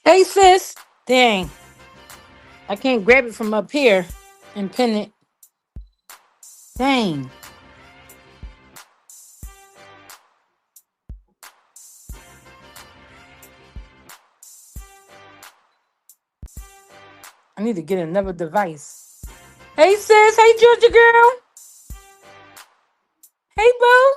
Hey, sis. Dang, I can't grab it from up here and pin it. Dang, I need to get another device. Hey, sis. Hey, Georgia girl. Hey, boo.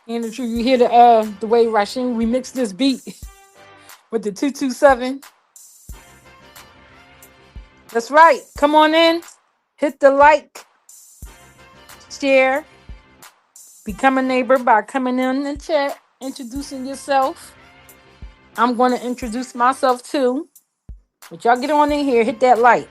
And the truth, you hear the way Rasheen remixed this beat with the 227. That's right. Come on in. Hit the like, share, become a neighbor by coming in the chat, introducing yourself. I'm going to introduce myself too. But y'all get on in here, hit that like.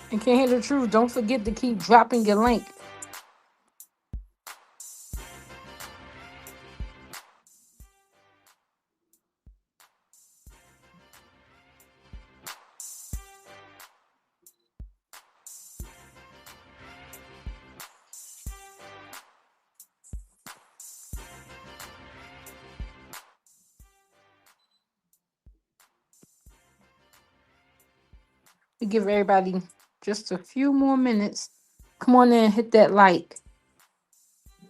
And can't hear the truth. Don't forget to keep dropping your link. We give everybody just a few more minutes. Come on in, hit that like.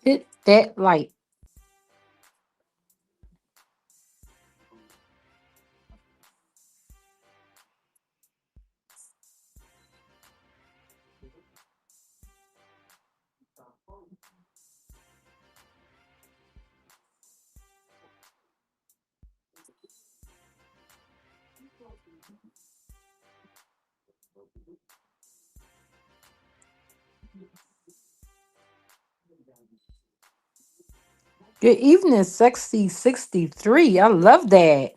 Hit that like. Good evening, Sexy 63. I love that.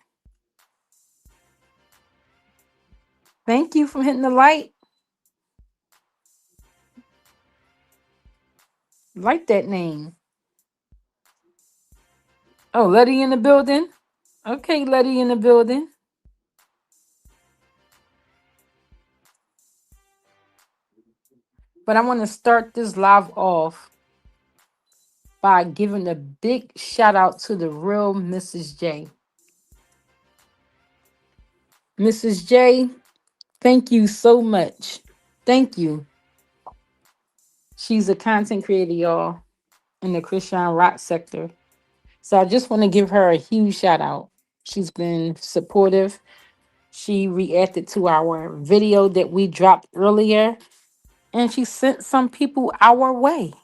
Thank you for hitting the like. Like that name. Oh, Letty in the building. Okay, Letty in the building. But I want to start this live off by giving a big shout out to the real Mrs. J. Mrs. J, thank you so much. Thank you. She's a content creator, y'all, in the Chrisean rock sector. So I just want to give her a huge shout out. She's been supportive. She reacted to our video that we dropped earlier, and she sent some people our way.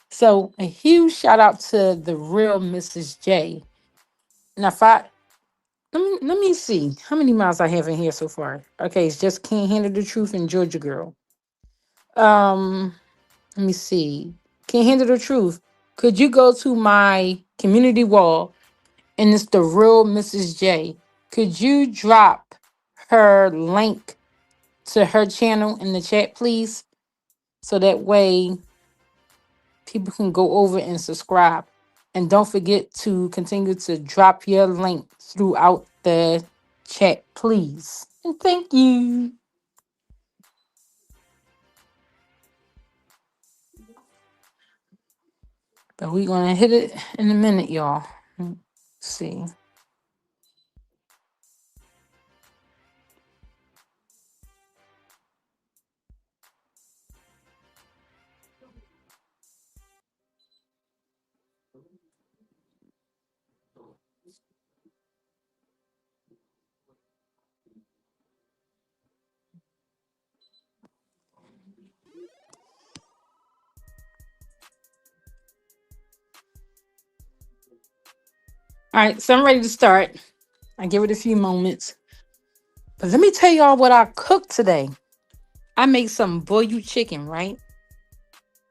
So a huge shout out to the real Mrs. J. Now, if I let me see how many miles I have in here so far. Okay, it's just Can't Handle the Truth and Georgia Girl. Um, Let me see. Can't Handle the Truth. Could you go to my community wall and it's the real Mrs. J? Could you drop her link to her channel in the chat, please? So that way people can go over and subscribe. And don't forget to continue to drop your link throughout the chat, please. And thank you. But we're going to hit it in a minute, y'all. Let's see. All right, so I'm ready to start. I give it a few moments. But let me tell y'all what I cooked today. I made some boiled chicken, right?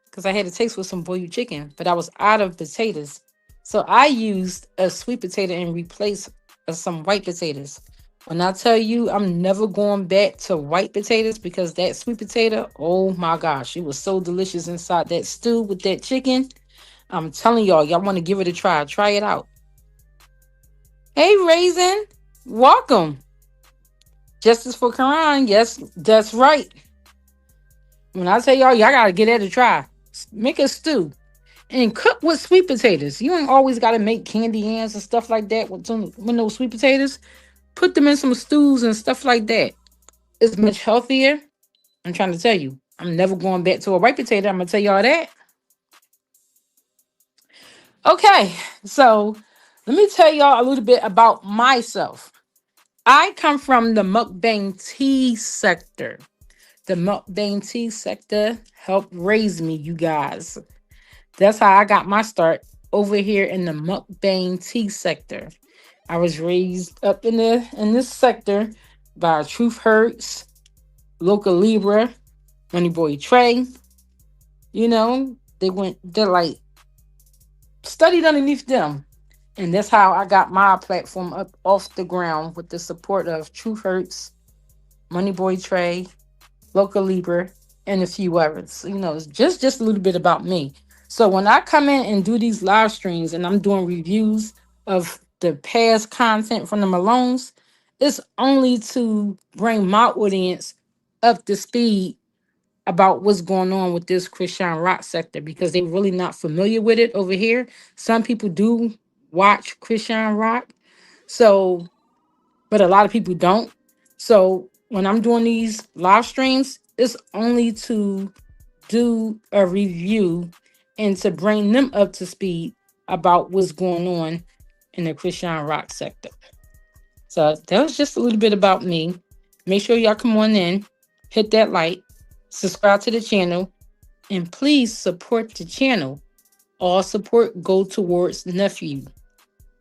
Because I had a taste with some boiled chicken, but I was out of potatoes. So I used a sweet potato and replaced some white potatoes. When I tell you I'm never going back to white potatoes because that sweet potato, oh my gosh, it was so delicious inside that stew with that chicken. I'm telling y'all want to give it a try. Try it out. Hey, Raisin, welcome. Justice for Quran. Yes, that's right. When I tell y'all gotta get that a try. Make a stew and cook with sweet potatoes. You ain't always gotta make candy yams and stuff like that with those sweet potatoes. Put them in some stews and stuff like that. It's much healthier. I'm trying to tell you. I'm never going back to a white potato. I'm gonna tell y'all that. Okay, so let me tell y'all a little bit about myself. I come from the mukbang tea sector. The mukbang tea sector helped raise me, you guys. That's how I got my start over here in the mukbang tea sector. I was raised up in this sector by Truth Hurts, Local Libra, Money Boy Trey. You know, they're like studied underneath them. And that's how I got my platform up off the ground with the support of Truth Hurts, Money Boy Trey, Local Libra, and a few others. You know, it's just a little bit about me. So when I come in and do these live streams and I'm doing reviews of the past content from the Malones, it's only to bring my audience up to speed about what's going on with this Christian rock sector because they're really not familiar with it over here. Some people do watch Christian rock, so but a lot of people don't. So when I'm doing these live streams, it's only to do a review and to bring them up to speed about what's going on in the Christian rock sector. So that was just a little bit about me. Make sure y'all come on in, hit that like, subscribe to the channel, and please support the channel. All support go towards nephew.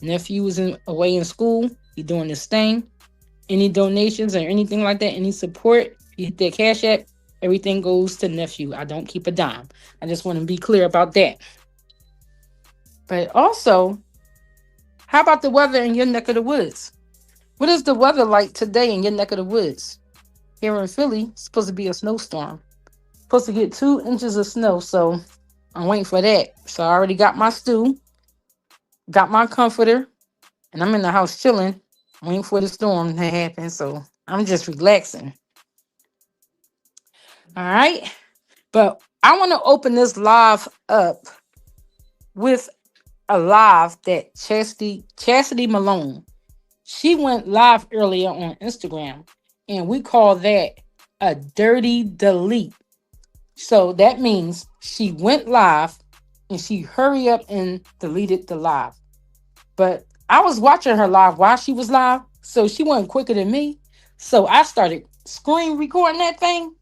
Nephew is away in school. He's doing his thing. Any donations or anything like that, any support, you hit that cash app, everything goes to nephew. I don't keep a dime. I just want to be clear about that. But also, how about the weather in your neck of the woods? What is the weather like today in your neck of the woods? Here in Philly, it's supposed to be a snowstorm. Supposed to get 2 inches of snow, so I'm waiting for that. So I already got my stew, got my comforter, and I'm in the house chilling, waiting for the storm to happen. So I'm just relaxing. All right. But I want to open this live up with a live that Chasity Malone. She went live earlier on Instagram, and we call that a dirty delete. So that means she went live and she hurried up and deleted the live. But I was watching her live while she was live, so she went quicker than me. So I started screen recording that thing,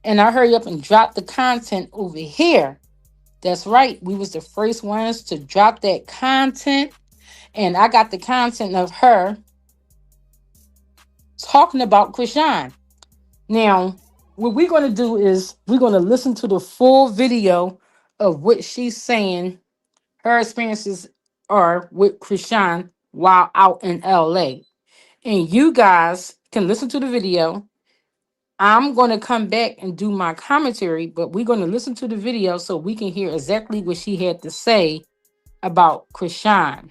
and I hurry up and drop the content over here. That's right. We was the first ones to drop that content. And I got the content of her talking about Chrisean. Now, what we're going to do is we're going to listen to the full video of what she's saying her experiences are with Chrisean while out in LA. And you guys can listen to the video. I'm going to come back and do my commentary, but we're going to listen to the video so we can hear exactly what she had to say about Chrisean.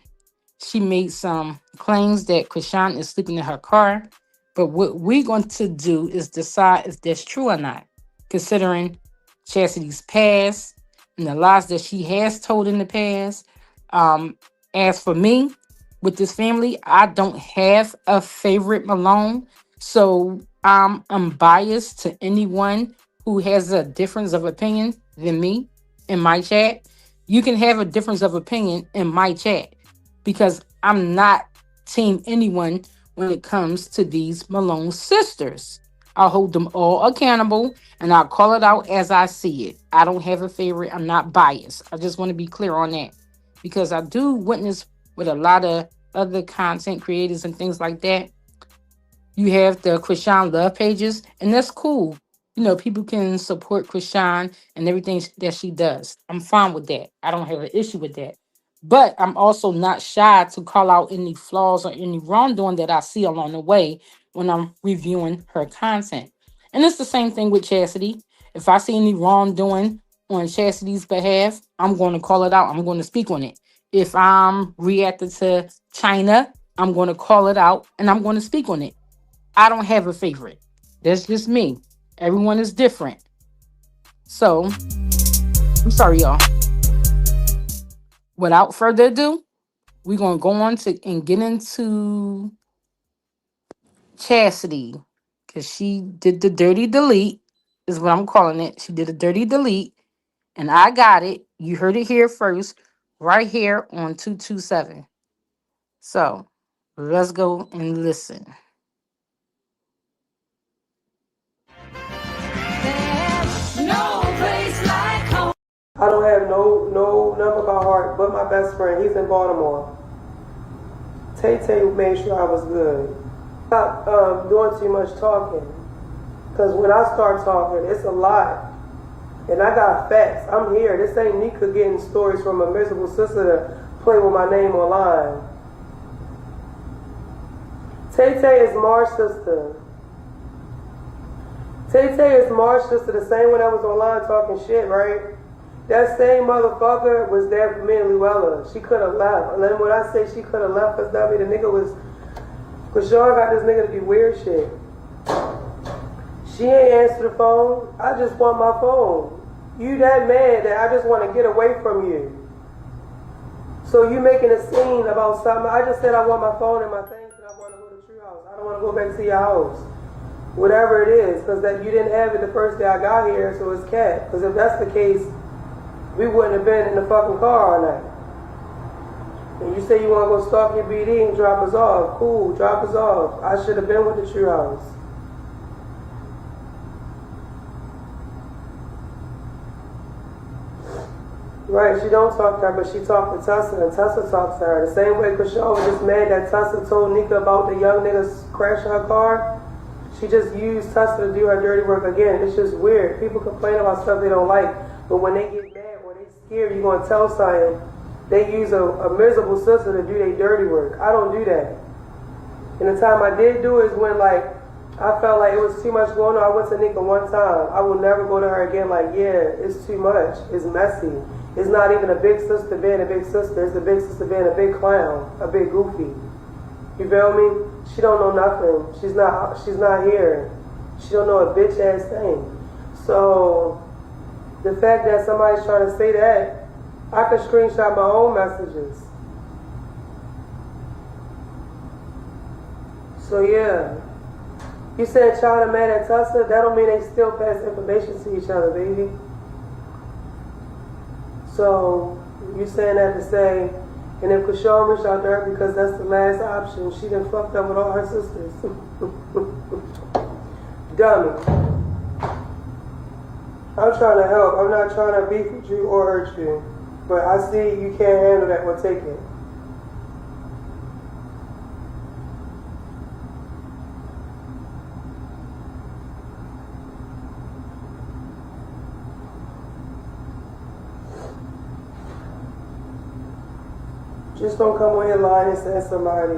She made some claims that Chrisean is sleeping in her car, but what we're going to do is decide if that's true or not, considering Chastity's past and the lies that she has told in the past. As for me, with this family, I don't have a favorite Malone, so I'm unbiased to anyone who has a difference of opinion than me in my chat. You can have a difference of opinion in my chat because I'm not team anyone when it comes to these Malone sisters. I'll hold them all accountable and I'll call it out as I see it. I don't have a favorite. I'm not biased. I just want to be clear on that because I do witness with a lot of other content creators and things like that. You have the Chrisean love pages, and that's cool. You know, people can support Chrisean and everything that she does. I'm fine with that. I don't have an issue with that. But I'm also not shy to call out any flaws or any wrongdoing that I see along the way when I'm reviewing her content. And it's the same thing with Chasity. If I see any wrongdoing on Chastity's behalf, I'm going to call it out. I'm going to speak on it. If I'm reacting to China, I'm going to call it out and I'm going to speak on it. I don't have a favorite. That's just me. Everyone is different. So, I'm sorry, y'all. Without further ado, we're going to go on to and get into Chasity. Because she did the dirty delete, is what I'm calling it. She did a dirty delete. And I got it. You heard it here first, right here on 227. So, let's go and listen. I don't have no number by heart but my best friend. He's in Baltimore. Tay made sure I was good. Stop doing too much talking. Because when I start talking, it's a lot. And I got facts. I'm here. This ain't Nika getting stories from a miserable sister to play with my name online. Tay is Mar's sister. Tay is Mar's sister, the same one that was online talking shit, right? That same motherfucker was there for me and Luella. She could have left. And then when I say she could have left, because that mean the nigga was... Because y'all got this nigga to do weird shit. She ain't answer the phone. I just want my phone. You that mad that I just want to get away from you. So you making a scene about something. I just said I want my phone and my things and I want to go to the tree house. I don't want to go back to your house. Whatever it is. Because that you didn't have it the first day I got here, so it's cat. Because if that's the case, we wouldn't have been in the fucking car all night. And you say you want to go stalk your BD and drop us off. Cool, drop us off. I should have been with the tree house. Right, she don't talk to her, but she talked to Tasha, and Tasha talks to her. The same way Chrisean was just mad that Tasha told Nika about the young niggas crashing her car. She just used Tasha to do her dirty work again. It's just weird. People complain about stuff they don't like, but when they get mad or they scared you're going to tell something, they use a miserable sister to do their dirty work. I don't do that. And the time I did do it is when, like, I felt like it was too much going on. I went to Nika one time. I will never go to her again like, yeah, it's too much. It's messy. It's not even a big sister being a big sister. It's a big sister being a big clown, a big goofy. You feel me? She don't know nothing. She's not here. She don't know a bitch ass thing. So the fact that somebody's trying to say that, I could screenshot my own messages. So yeah. You said China mad at Tasha, that don't mean they still pass information to each other, baby. So, you saying that to say, and if Chrisean reached out to her because that's the last option, she done fucked up with all her sisters. Dummy. I'm trying to help. I'm not trying to beef with you or hurt you. But I see you can't handle that. Well, take it. Just don't come on here lying and saying somebody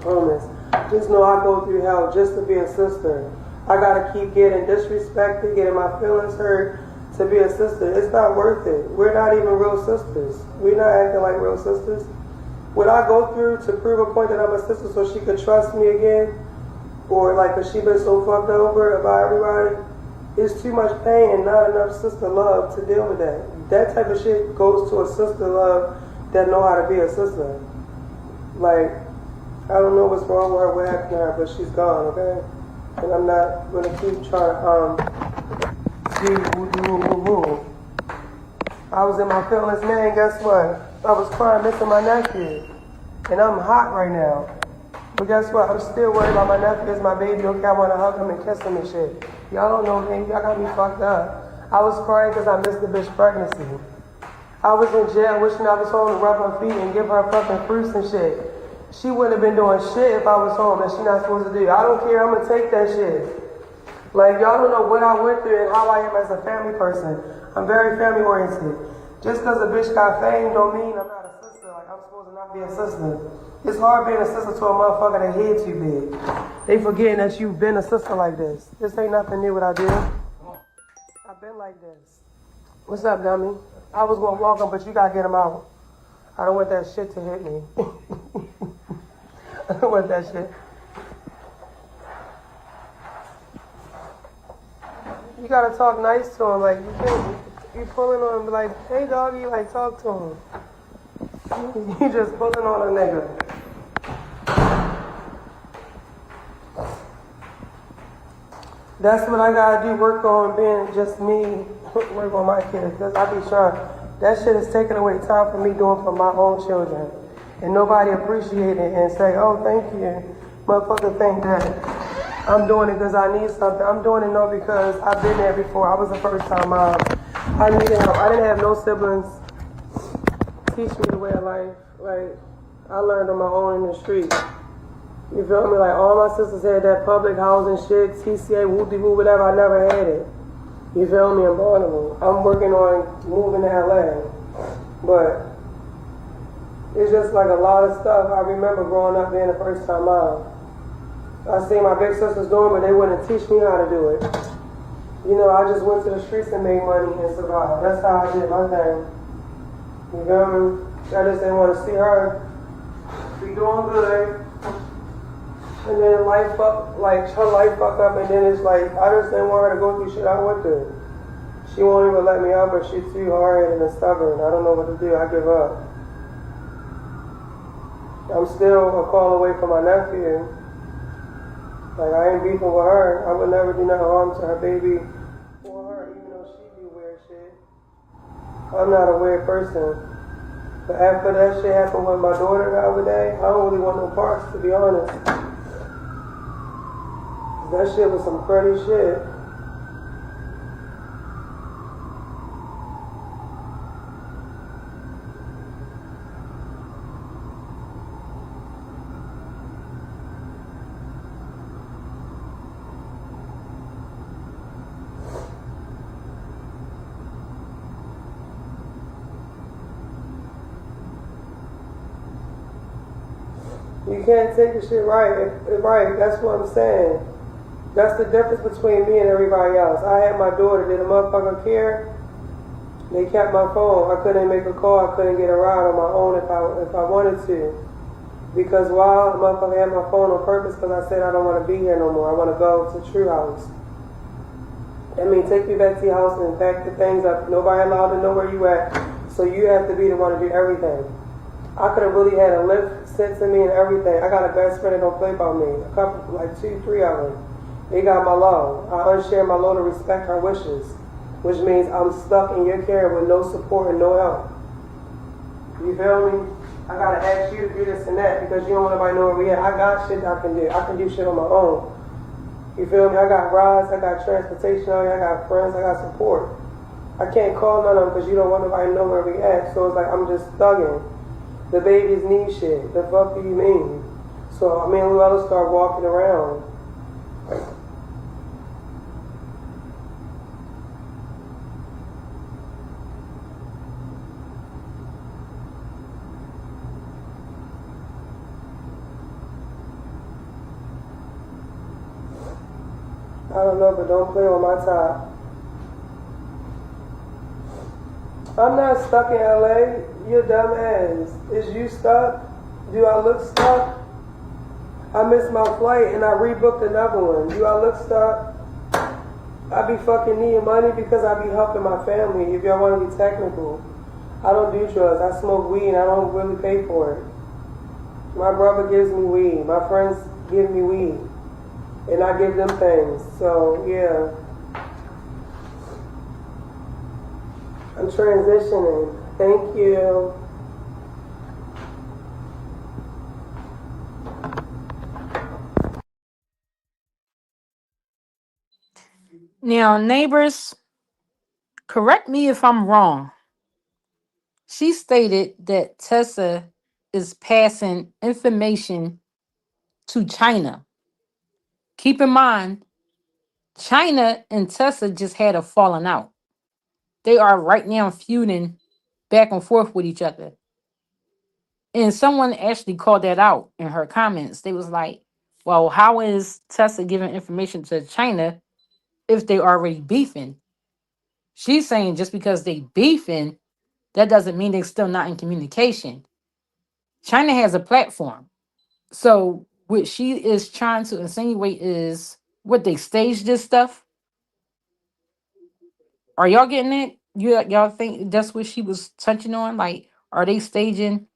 homeless. Just know I go through hell just to be a sister. I gotta keep getting disrespected, getting my feelings hurt to be a sister. It's not worth it. We're not even real sisters. We're not acting like real sisters. What I go through to prove a point that I'm a sister so she could trust me again, or like cause she been so fucked over by everybody, is too much pain and not enough sister love to deal with that. That type of shit goes to a sister love that know how to be a sister. Like, I don't know what's wrong with her, what happened to her, but she's gone, okay? And I'm not gonna keep trying see woo. I was in my feelings, man, guess what? I was crying, missing my nephew. And I'm hot right now. But guess what? I'm still worried about my nephew. It's my baby. Okay, I wanna hug him and kiss him and shit. Y'all don't know me. Y'all got me fucked up. I was crying because I missed the bitch pregnancy. I was in jail wishing I was home to rub her feet and give her fucking fruits and shit. She wouldn't have been doing shit if I was home that she not supposed to do. I don't care, I'm gonna take that shit. Like, y'all don't know what I went through and how I am as a family person. I'm very family oriented. Just because a bitch got fame don't mean I'm not a sister. Like, I'm supposed to not be a sister. It's hard being a sister to a motherfucker that head too big. They forgetting that you've been a sister like this. This ain't nothing new what I do. I've been like this. What's up, dummy? I was gonna walk him, but you gotta get him out. I don't want that shit to hit me. I don't want that shit. You gotta talk nice to him. Like, you can't, you pulling on him, like, hey, doggy, like, talk to him. You just pulling on a nigga. That's what I gotta do, work on being just me, work on my kids. Because I be trying. That shit is taking away time for me doing for my own children. And nobody appreciate it and say, oh, thank you. Motherfucker think that I'm doing it because I need something. I'm doing it no because I've been there before. I was a first time mom. I needed help. I didn't have no siblings teach me the way of life. Like, I learned on my own in the street. You feel me? Like, all my sisters had that public housing shit, TCA, whoop-de-woo, whatever. I never had it. You feel me? In Baltimore. I'm working on moving to LA. But it's just like a lot of stuff. I remember growing up being a first time mom. I seen my big sisters doing, but they wouldn't teach me how to do it. You know, I just went to the streets and made money and survived. That's how I did my thing. You feel me? I just didn't want to see her be doing good. And then life fuck, like her life fuck up, and then it's like, I just didn't want her to go through shit I went through. She won't even let me out, but she's too hard and stubborn. I don't know what to do. I give up. I'm still a call away from my nephew. Like, I ain't beefing with her. I would never do nothing harm to her baby or her, even though she do weird shit. I'm not a weird person. But after that shit happened with my daughter the other day, I don't really want no parts, to be honest. That shit was some cruddy shit. You can't take the shit right. Right, that's what I'm saying. That's the difference between me and everybody else. I had my daughter, did a motherfucker care? They kept my phone. I couldn't make a call. I couldn't get a ride on my own if I wanted to. Because while the motherfucker had my phone on purpose because I said I don't want to be here no more. I want to go to True House. I mean, take me back to your house and pack the things up. Nobody allowed to know where you at. So you have to be the one to do everything. I could have really had a lift sent to me and everything. I got a best friend that don't play about me. A couple, like 2, 3 of them. They got my love. I unshare my law to respect her wishes. Which means I'm stuck in your care with no support and no help. You feel me? I gotta ask you to do this and that because you don't want nobody to know where we at. I got shit I can do. I can do shit on my own. You feel me? I got rides, I got transportation, I got friends, I got support. I can't call none of them because you don't want nobody to know where we at. So it's like I'm just thugging. The babies need shit. The fuck do you mean? So me and Luella start walking around. I don't know, but don't play on my top. I'm not stuck in LA. You're dumb ass. Is you stuck? Do I look stuck? I missed my flight and I rebooked another one. Do I look stuck? I be fucking needing money because I be helping my family, if y'all want to be technical. I don't do drugs. I smoke weed and I don't really pay for it. My brother gives me weed. My friends give me weed. And I give them things. So, yeah. I'm transitioning. Thank you. Now, neighbors, correct me if I'm wrong. She stated that Tessa is passing information to China. Keep in mind, China and Tessa just had a falling out. They are right now feuding back and forth with each other. And someone actually called that out in her comments. They was like, well, how is Tessa giving information to China if they already beefing? She's saying just because they beefing, that doesn't mean they're still not in communication. China has a platform. So what she is trying to insinuate is what they staged this stuff. Are y'all getting it? Y'all think that's what she was touching on? Like, are they staging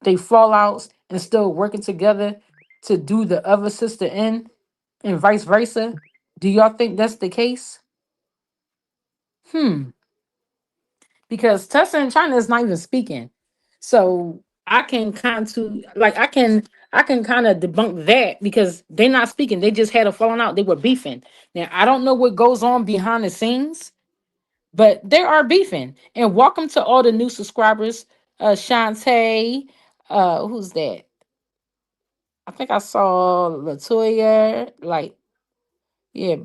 they fallouts and still working together to do the other sister in and vice versa? Do y'all think that's the case? Hmm. Because Tessa and China is not even speaking. So I can kind of like I can kind of debunk that because they're not speaking. They just had a falling out. They were beefing. Now I don't know what goes on behind the scenes, but they are beefing. And welcome to all the new subscribers. Shantae, who's that? I think I saw Latoya. Like, yeah.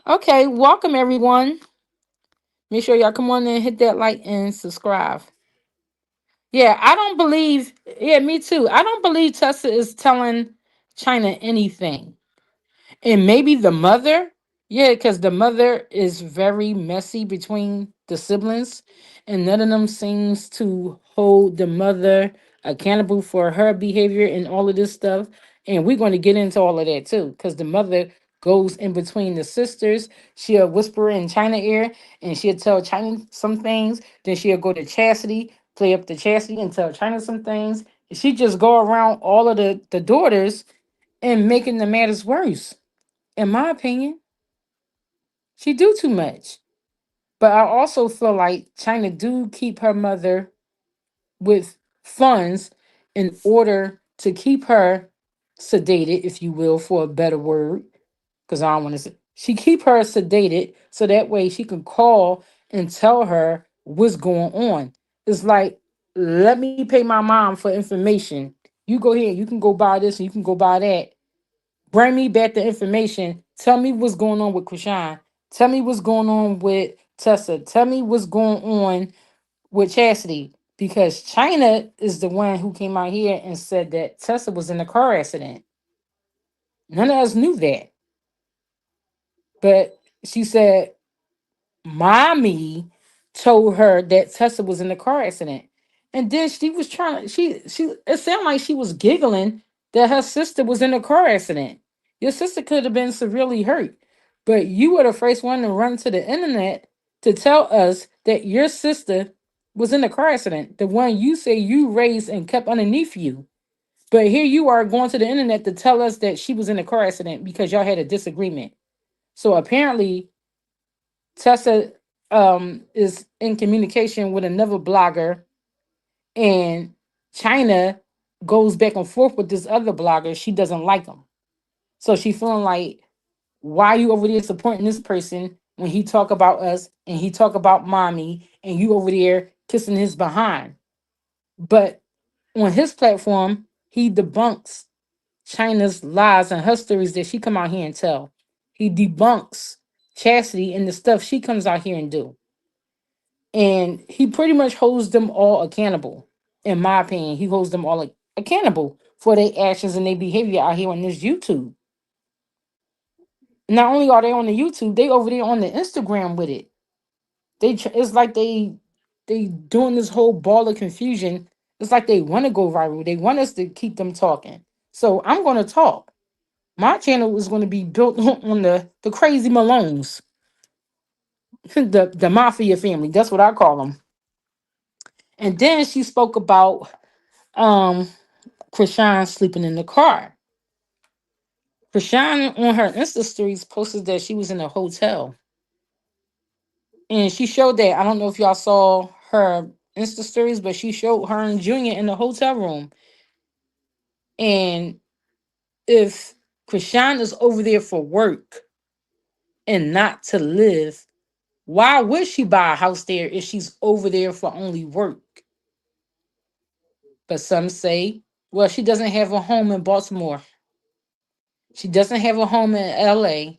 Okay, welcome everyone. Make sure y'all come on and hit that like and subscribe. Yeah, I don't believe. Yeah, me too. I don't believe Tessa is telling China anything. And maybe the mother, yeah, because the mother is very messy between the siblings, and none of them seems to hold the mother accountable for her behavior and all of this stuff. And we're going to get into all of that too, because the mother goes in between the sisters. She'll whisper in China ear, and she'll tell China some things. Then she'll go to Chastity, play up to Chastity, and tell China some things. She just go around all of the daughters and making the matters worse. In my opinion, she do too much. But I also feel like China do keep her mother with funds in order to keep her sedated, if you will, for a better word. Because I don't want to say she keep her sedated so that way she can call and tell her what's going on. It's like, let me pay my mom for information. You go here, you can go buy this and you can go buy that. Bring me back the information. Tell me what's going on with Chrisean. Tell me what's going on with Tessa. Tell me what's going on with Chastity. Because China is the one who came out here and said that Tessa was in a car accident. None of us knew that. But she said mommy told her that Tessa was in a car accident. And then she was trying she it sounded like she was giggling that her sister was in a car accident. Your sister could have been severely hurt, but you were the first one to run to the internet to tell us that your sister was in a car accident, the one you say you raised and kept underneath you. But here you are going to the internet to tell us that she was in a car accident because y'all had a disagreement. So apparently Tessa is in communication with another blogger, and China goes back and forth with this other blogger. She doesn't like him, so she feeling like, why are you over there supporting this person when he talk about us and he talk about mommy, and you over there kissing his behind? But on his platform, he debunks China's lies and her stories that she come out here and tell. He debunks Chastity and the stuff she comes out here and do. And he pretty much holds them all accountable. In my opinion, he holds them all accountable for their actions and their behavior out here on this YouTube. Not only are they on the YouTube, they over there on the Instagram with it. It's like they doing this whole ball of confusion. It's like they want to go viral. They want us to keep them talking. So I'm going to talk. My channel is going to be built on the crazy Malones, the mafia family. That's what I call them. And then she spoke about um Chrisean sleeping in the car. Chrisean on her Insta stories posted that she was in a hotel. And she showed that. I don't know if y'all saw her Insta stories, but she showed her and Junior in the hotel room. And if Chrisean is over there for work and not to live, why would she buy a house there if she's over there for only work? But some say, well, she doesn't have a home in Baltimore. She doesn't have a home in LA.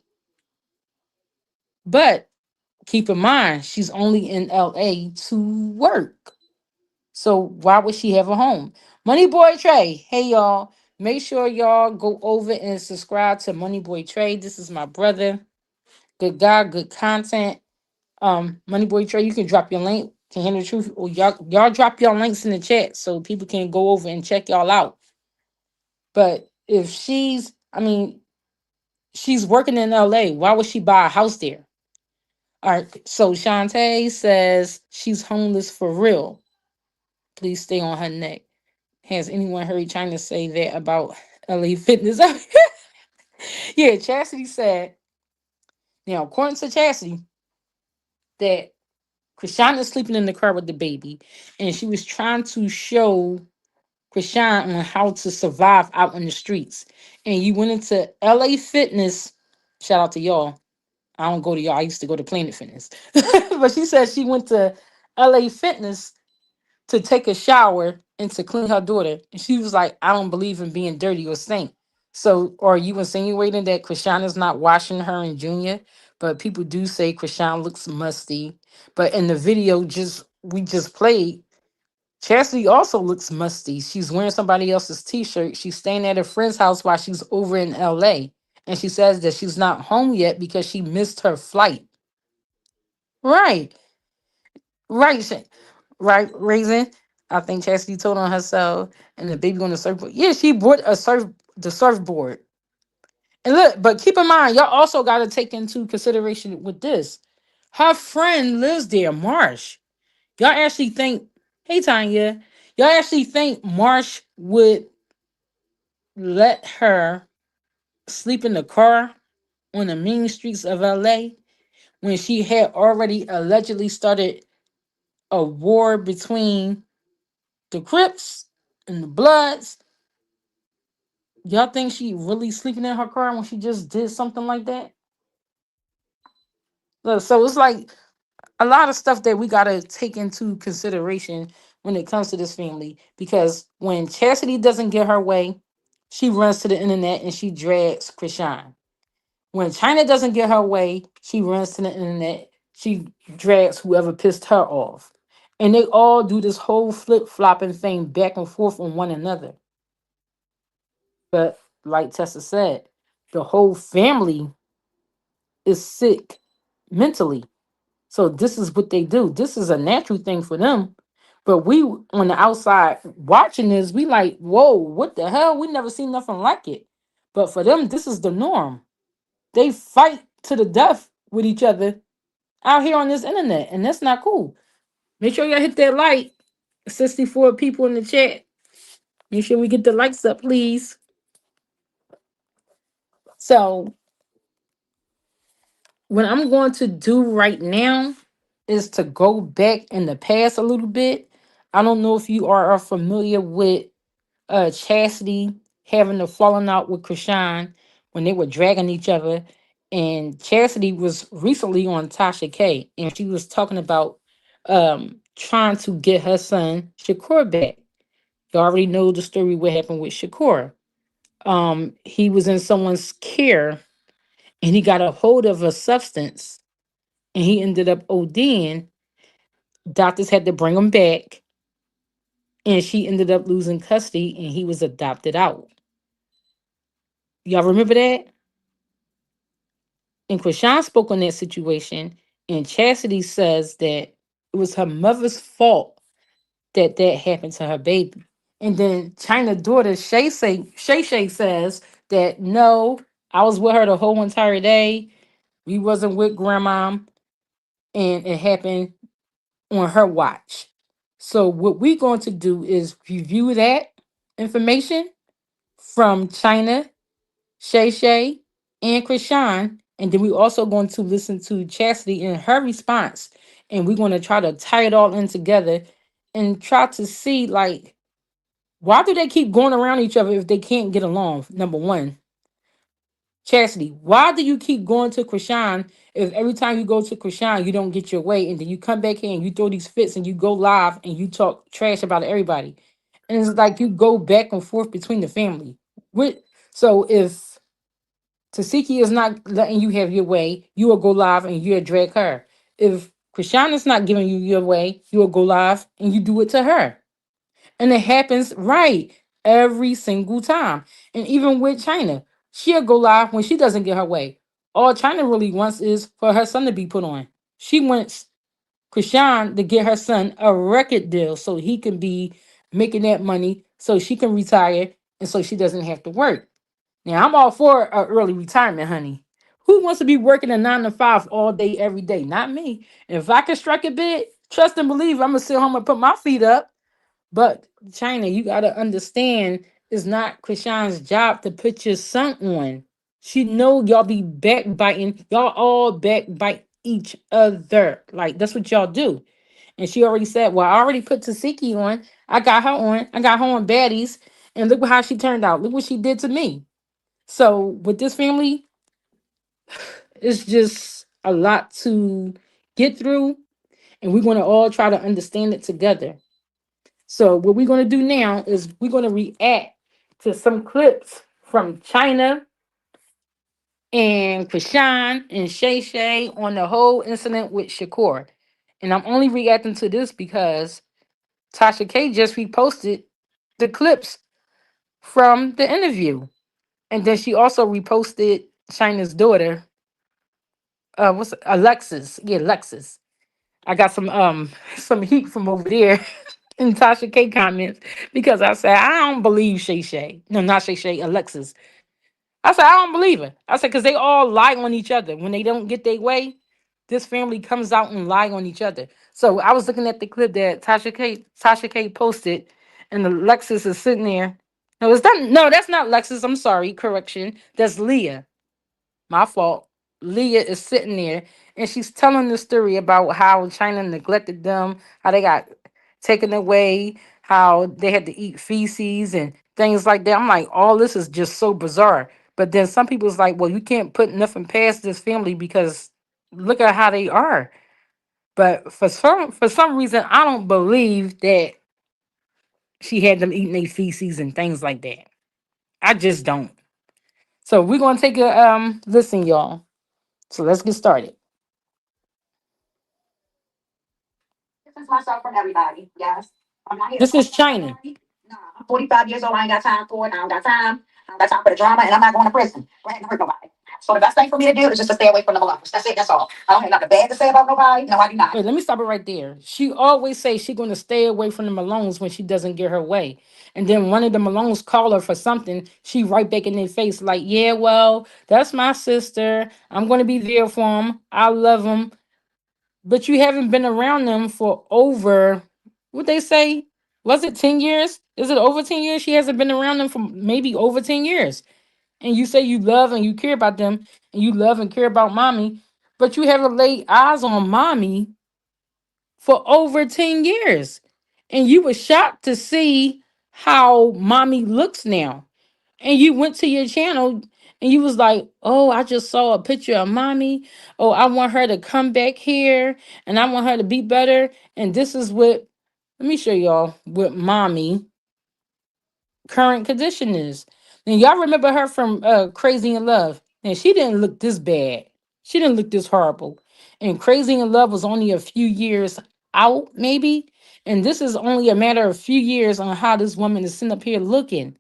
But keep in mind, she's only in LA to work. So why would she have a home? Money Boy Trey. Hey y'all. Make sure y'all go over and subscribe to Money Boy Trey. This is my brother. Good guy, good content. Money Boy Trey, you can drop your link to Handle the Truth. Or y'all drop your links in the chat so people can go over and check y'all out. But if she's working in LA, why would she buy a house there? All right, so Shantae says she's homeless for real. Please stay on her neck. Has anyone heard China say that about LA Fitness? Yeah, Chastity said, now, according to Chastity, that Chrisean is sleeping in the car with the baby, and she was trying to show Chrisean on how to survive out in the streets. And you went into LA Fitness. Shout out to y'all. I don't go to y'all. I used to go to Planet Fitness. But she said she went to LA Fitness to take a shower and to clean her daughter. And she was like, I don't believe in being dirty or stink. So are you insinuating that Chrisean is not washing her in Junior? But people do say Chrisean looks musty. But in the video we just played, Chastity also looks musty. She's wearing somebody else's t-shirt. She's staying at a friend's house while she's over in LA. And she says that she's not home yet because she missed her flight. Right. Right. Right, Raisin. I think Chastity told on herself and the baby on the surfboard. Yeah, she bought the surfboard. And look, but keep in mind, y'all also gotta take into consideration with this. Her friend lives there, Marsh. Y'all actually think, hey Tanya, y'all actually think Marsh would let her sleep in the car on the mean streets of LA when she had already allegedly started a war between the Crips and the Bloods? Y'all think she really sleeping in her car when she just did something like that? Look, so it's like a lot of stuff that we gotta take into consideration when it comes to this family. Because when Chastity doesn't get her way, she runs to the internet and she drags Chrisean. When China doesn't get her way, she runs to the internet. She drags whoever pissed her off. And they all do this whole flip flopping thing back and forth on one another. But like Tessa said, the whole family is sick mentally. So this is what they do. This is a natural thing for them. But we on the outside watching this, we like, whoa, what the hell? We never seen nothing like it. But for them, this is the norm. They fight to the death with each other out here on this internet, and that's not cool. Make sure y'all hit that like. 64 people in the chat. Make sure we get the likes up, please. So what I'm going to do right now is to go back in the past a little bit. I don't know if you are familiar with Chastity having the falling out with Chrisean when they were dragging each other. And Chastity was recently on Tasha K, and she was talking about trying to get her son Shakur back. You already know the story what happened with Shakur. He was in someone's care and he got a hold of a substance and he ended up ODing. Doctors had to bring him back, and she ended up losing custody, and he was adopted out. Y'all remember that? And Krishan spoke on that situation, and Chastity says that it was her mother's fault that that happened to her baby. And then China's daughter Shay says that no, I was with her the whole entire day. We wasn't with grandma, and it happened on her watch. So what we're going to do is review that information from China, Shay, and Krishan. And then we're also going to listen to Chastity and her response. And we're going to try to tie it all in together and try to see, like, why do they keep going around each other if they can't get along? Number one. Chastity, why do you keep going to Krishan if every time you go to Krishan you don't get your way, and then you come back here and you throw these fits and you go live and you talk trash about everybody? And it's like you go back and forth between the family. With so if Tasiki is not letting you have your way, you will go live and you'll drag her. If Chrisean is not giving you your way, you will go live and you do it to her. And it happens right every single time. And even with China, she'll go live when she doesn't get her way. All China really wants is for her son to be put on. She wants Chrisean to get her son a record deal so he can be making that money so she can retire and so she doesn't have to work. Now, I'm all for early retirement, honey. Who wants to be working a 9 to 5 all day, every day? Not me. If I can strike a bid, trust and believe, I'm going to sit home and put my feet up. But China, you gotta understand, it's not Krishan's job to put your son on. She know y'all be backbiting. Y'all all backbite each other. Like that's what y'all do. And she already said, "Well, I already put Tasiki on. I got her on. I got her on baddies. And look how she turned out. Look what she did to me." So with this family, it's just a lot to get through, and we're gonna all try to understand it together. So what we're going to do now is we're going to react to some clips from China and Krishan and Shay Shay on the whole incident with Shakur. And I'm only reacting to this because Tasha K just reposted the clips from the interview. And then she also reposted China's daughter, Alexis. Yeah, Alexis. I got some heat from over there in Tasha K comments because I said I don't believe Shay Shay. No, not Shay Shay. Alexis. I said I don't believe it. I said because they all lie on each other when they don't get their way. This family comes out and lie on each other. So I was looking at the clip that Tasha K posted, and Alexis is sitting there. No, is that no? That's not Lexus. I'm sorry. Correction. That's Leah. My fault. Leah is sitting there and she's telling the story about how China neglected them, how they got taken away, how they had to eat feces and things like that. I'm like, all this is just so bizarre. But then some people's like, well, you can't put nothing past this family because look at how they are. But for some reason, I don't believe that she had them eating their feces and things like that. I just don't. So we're gonna take a listen, y'all. So let's get started. Distance myself from everybody. Yes. I'm not here to. This is China. No, I'm 45 years old. I ain't got time for it. I don't got time. I don't got time for the drama, and I'm not going to prison. I ain't gonna hurt nobody. So the best thing for me to do is just to stay away from the Malones. That's it. That's all. I don't have nothing bad to say about nobody. No, I do not. Wait, let me stop it right there. She always says she's going to stay away from the Malones when she doesn't get her way. And then one of the Malones call her for something. She right back in their face like, yeah, well, that's my sister. I'm going to be there for them. I love them. But you haven't been around them for over what they say. Was it 10 years? Is it over 10 years? She hasn't been around them for maybe over 10 years. And you say you love and you care about them and you love and care about mommy, but you haven't laid eyes on mommy for over 10 years. And you were shocked to see how mommy looks now. And you went to your channel and you was like, oh, I just saw a picture of mommy. Oh, I want her to come back here and I want her to be better. And this is what, let me show y'all what mommy current condition is. And y'all remember her from Crazy in Love. And she didn't look this bad. She didn't look this horrible. And Crazy in Love was only a few years out, maybe. And this is only a matter of a few years on how this woman is sitting up here looking.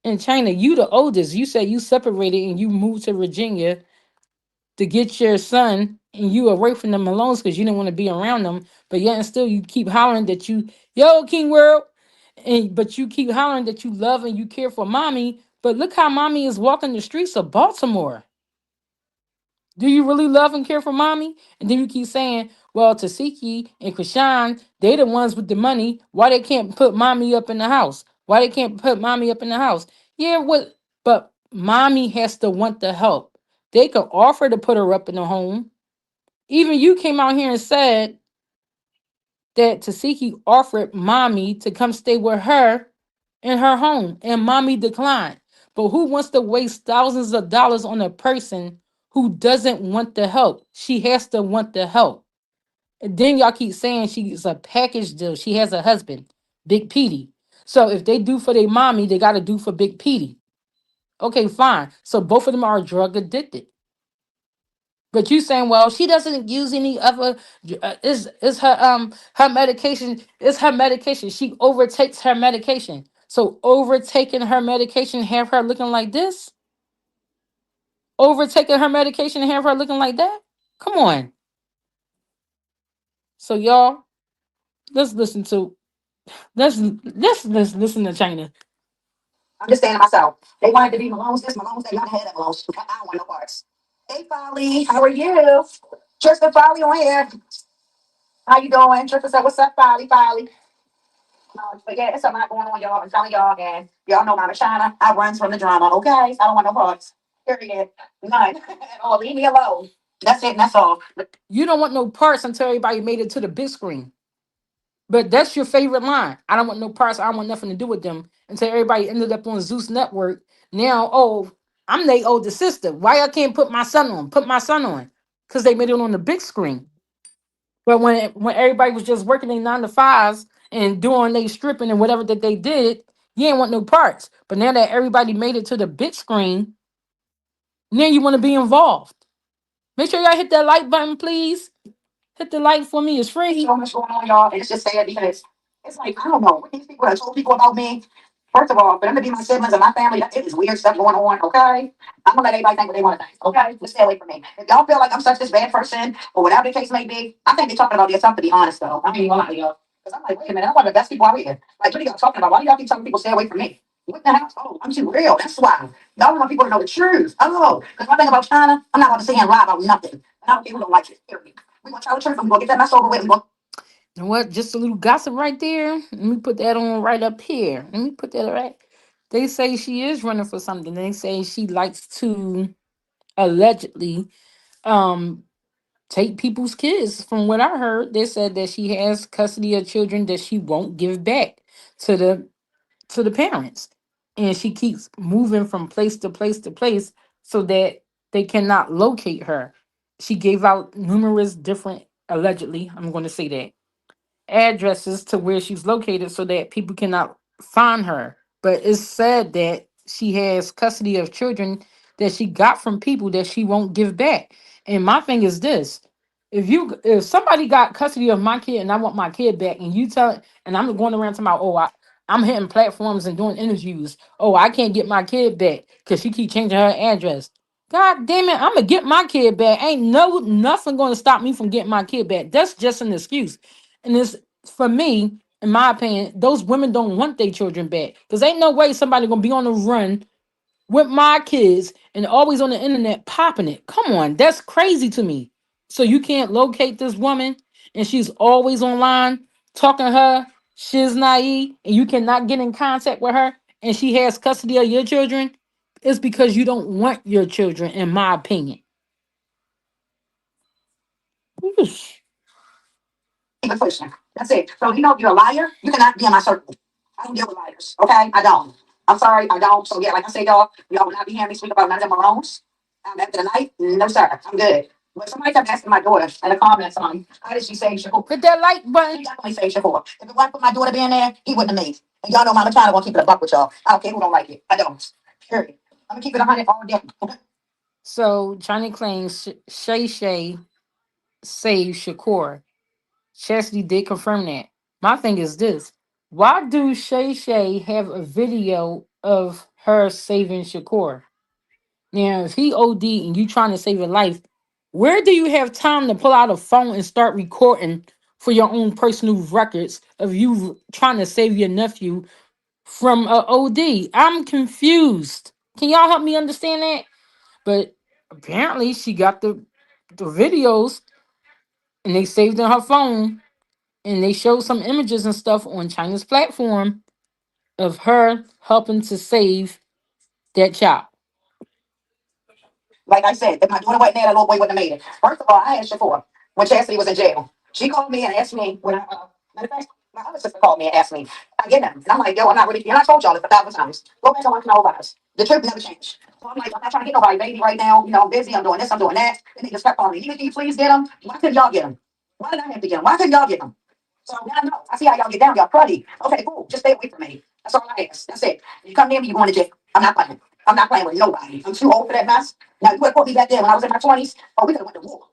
In China, you the oldest. You say you separated and you moved to Virginia to get your son and you away from the Malones because you didn't want to be around them. But yet and still you keep hollering that you, yo, King World. And but you keep hollering that you love and you care for mommy. But look how mommy is walking the streets of Baltimore. Do you really love and care for mommy? And then you keep saying, well, Tasiki and Krishan, they the ones with the money. Why they can't put mommy up in the house? Why they can't put mommy up in the house? Yeah, what? But mommy has to want the help. They could offer to put her up in the home. Even you came out here and said that Tasiki offered mommy to come stay with her in her home, and mommy declined. But who wants to waste thousands of dollars on a person who doesn't want the help? She has to want the help. And then y'all keep saying she's a package deal. She has a husband, Big Petey. So if they do for their mommy, they got to do for Big Petey. Okay, fine. So both of them are drug addicted. But you saying, well, she doesn't use any other. Is her medication? Is her medication? She overtakes her medication. So overtaking her medication have her looking like this. Overtaking her medication have her looking like that. Come on. So y'all, let's listen to let's listen to China. I'm just saying to myself, they wanted to be Malone's this, Malone's that. Y'all had that Malone's. I don't want no parts. Hey, Folly, how are you? Tristan Folly on here. How you doing? Tristan said, what's up, Folly, Folly? But yeah, it's a lot going on, y'all. I'm telling y'all, and y'all know Mama China. I runs from the drama, okay? I don't want no parts. Period. None. Oh, leave me alone. That's it, and that's all. You don't want no parts until everybody made it to the big screen. But that's your favorite line. I don't want no parts. I don't want nothing to do with them until everybody ended up on Zeus Network. Now, oh, I'm their older sister. Why I can't put my son on? Put my son on. Because they made it on the big screen. But when everybody was just working their 9 to 5s and doing their stripping and whatever that they did, you ain't want no parts. But now that everybody made it to the big screen, now you want to be involved. Make sure y'all hit that like button, please. Hit the like for me. It's free. So much going on, y'all. And it's just sad because it's like, I don't know. What these people have told people about me. First of all, for them to be my siblings and my family, it is weird stuff going on, okay? I'm gonna let everybody think what they want to think, okay? Just stay away from me. If y'all feel like I'm such this bad person or whatever the case may be, I think they're talking about yourself, to be honest, though. I mean, gonna lie to y'all. Because I'm like, wait a minute, I'm one of the best people out here. Like, what are y'all talking about? Why do y'all keep telling people stay away from me? What the hell? Oh, I'm too real. That's why. Y'all want people to know the truth. Oh, because one thing about China, I'm not going to sit here and lie about nothing. And I don't care who don't like it. Period. We gonna tell the truth and we gonna get that mess over with. We gonna You know what? Just a little gossip right there. Let me put that on right up here. Let me put that right. They say she is running for something. They say she likes to allegedly um take people's kids. From what I heard, they said that she has custody of children that she won't give back to the parents. And she keeps moving from place to place to place so that they cannot locate her. She gave out numerous different allegedly, I'm going to say that addresses to where she's located so that people cannot find her. But it's said that she has custody of children that she got from people that she won't give back. And my thing is this: if somebody got custody of my kid and I want my kid back, and you tell and I'm going around to my I'm hitting platforms and doing interviews. Oh, I can't get my kid back because she keep changing her address. God damn it, I'm gonna get my kid back. Ain't nothing gonna stop me from getting my kid back. That's just an excuse. And it's for me, in my opinion, those women don't want their children back. Because ain't no way somebody gonna be on the run with my kids and always on the internet popping it. Come on, that's crazy to me. So you can't locate this woman and she's always online talking to her, she's naive, and you cannot get in contact with her and she has custody of your children. It's because you don't want your children, in my opinion. Whoosh. keep it pushing. That's it. So you know if you're a liar, you cannot be in my circle. I don't deal with liars. Okay? I don't. I'm sorry, I don't. So yeah, like I said, y'all will not be hearing me speak about none of them Malones. After the night, no sir. I'm good. But somebody kept asking my daughter in the comments on how did she say Shakur? Hit that like She button. definitely say Shakur. If it wasn't for my daughter being there, he wouldn't have made. And y'all know Mama China gonna keep it a buck with y'all. I don't care who don't like it. I don't. Period. I'm gonna keep it 100 all day. So Johnny claims Shay Shay saved Shakur. Chastity did confirm that. My thing is this: why do Shay Shay have a video of her saving Shakur? Now, if he OD and you trying to save a life, where do you have time to pull out a phone and start recording for your own personal records of you trying to save your nephew from a OD? I'm confused. Can y'all help me understand that? But apparently, she got the videos and they saved in her phone and they showed some images and stuff on China's platform of her helping to save that child. Like I said, if my daughter wasn't there, that little boy wouldn't have made it. First of all, I asked Shakur when Chastity was in jail. She called me and asked me when matter of fact, my other sister called me and asked me, I get him. And I'm like, yo, I'm not really, and I told y'all this 1,000 times. Go back and watch my old lives. The truth never changed. So I'm like, I'm not trying to get nobody baby right now. You know, I'm busy. I'm doing this, I'm doing that. And they just kept calling me. Can you please get him? Why couldn't y'all get him? Why did I have to get him? Why couldn't y'all get him? So now I know. I see how y'all get down. Y'all cruddy. Okay, cool. Just stay away from me. That's all I ask. That's it. You come near me, you going to jail. I'm not playing. I'm not playing with nobody. I'm too old for that mess. Now, you would have put me back there when I was in my 20s. Oh, we could have went to war.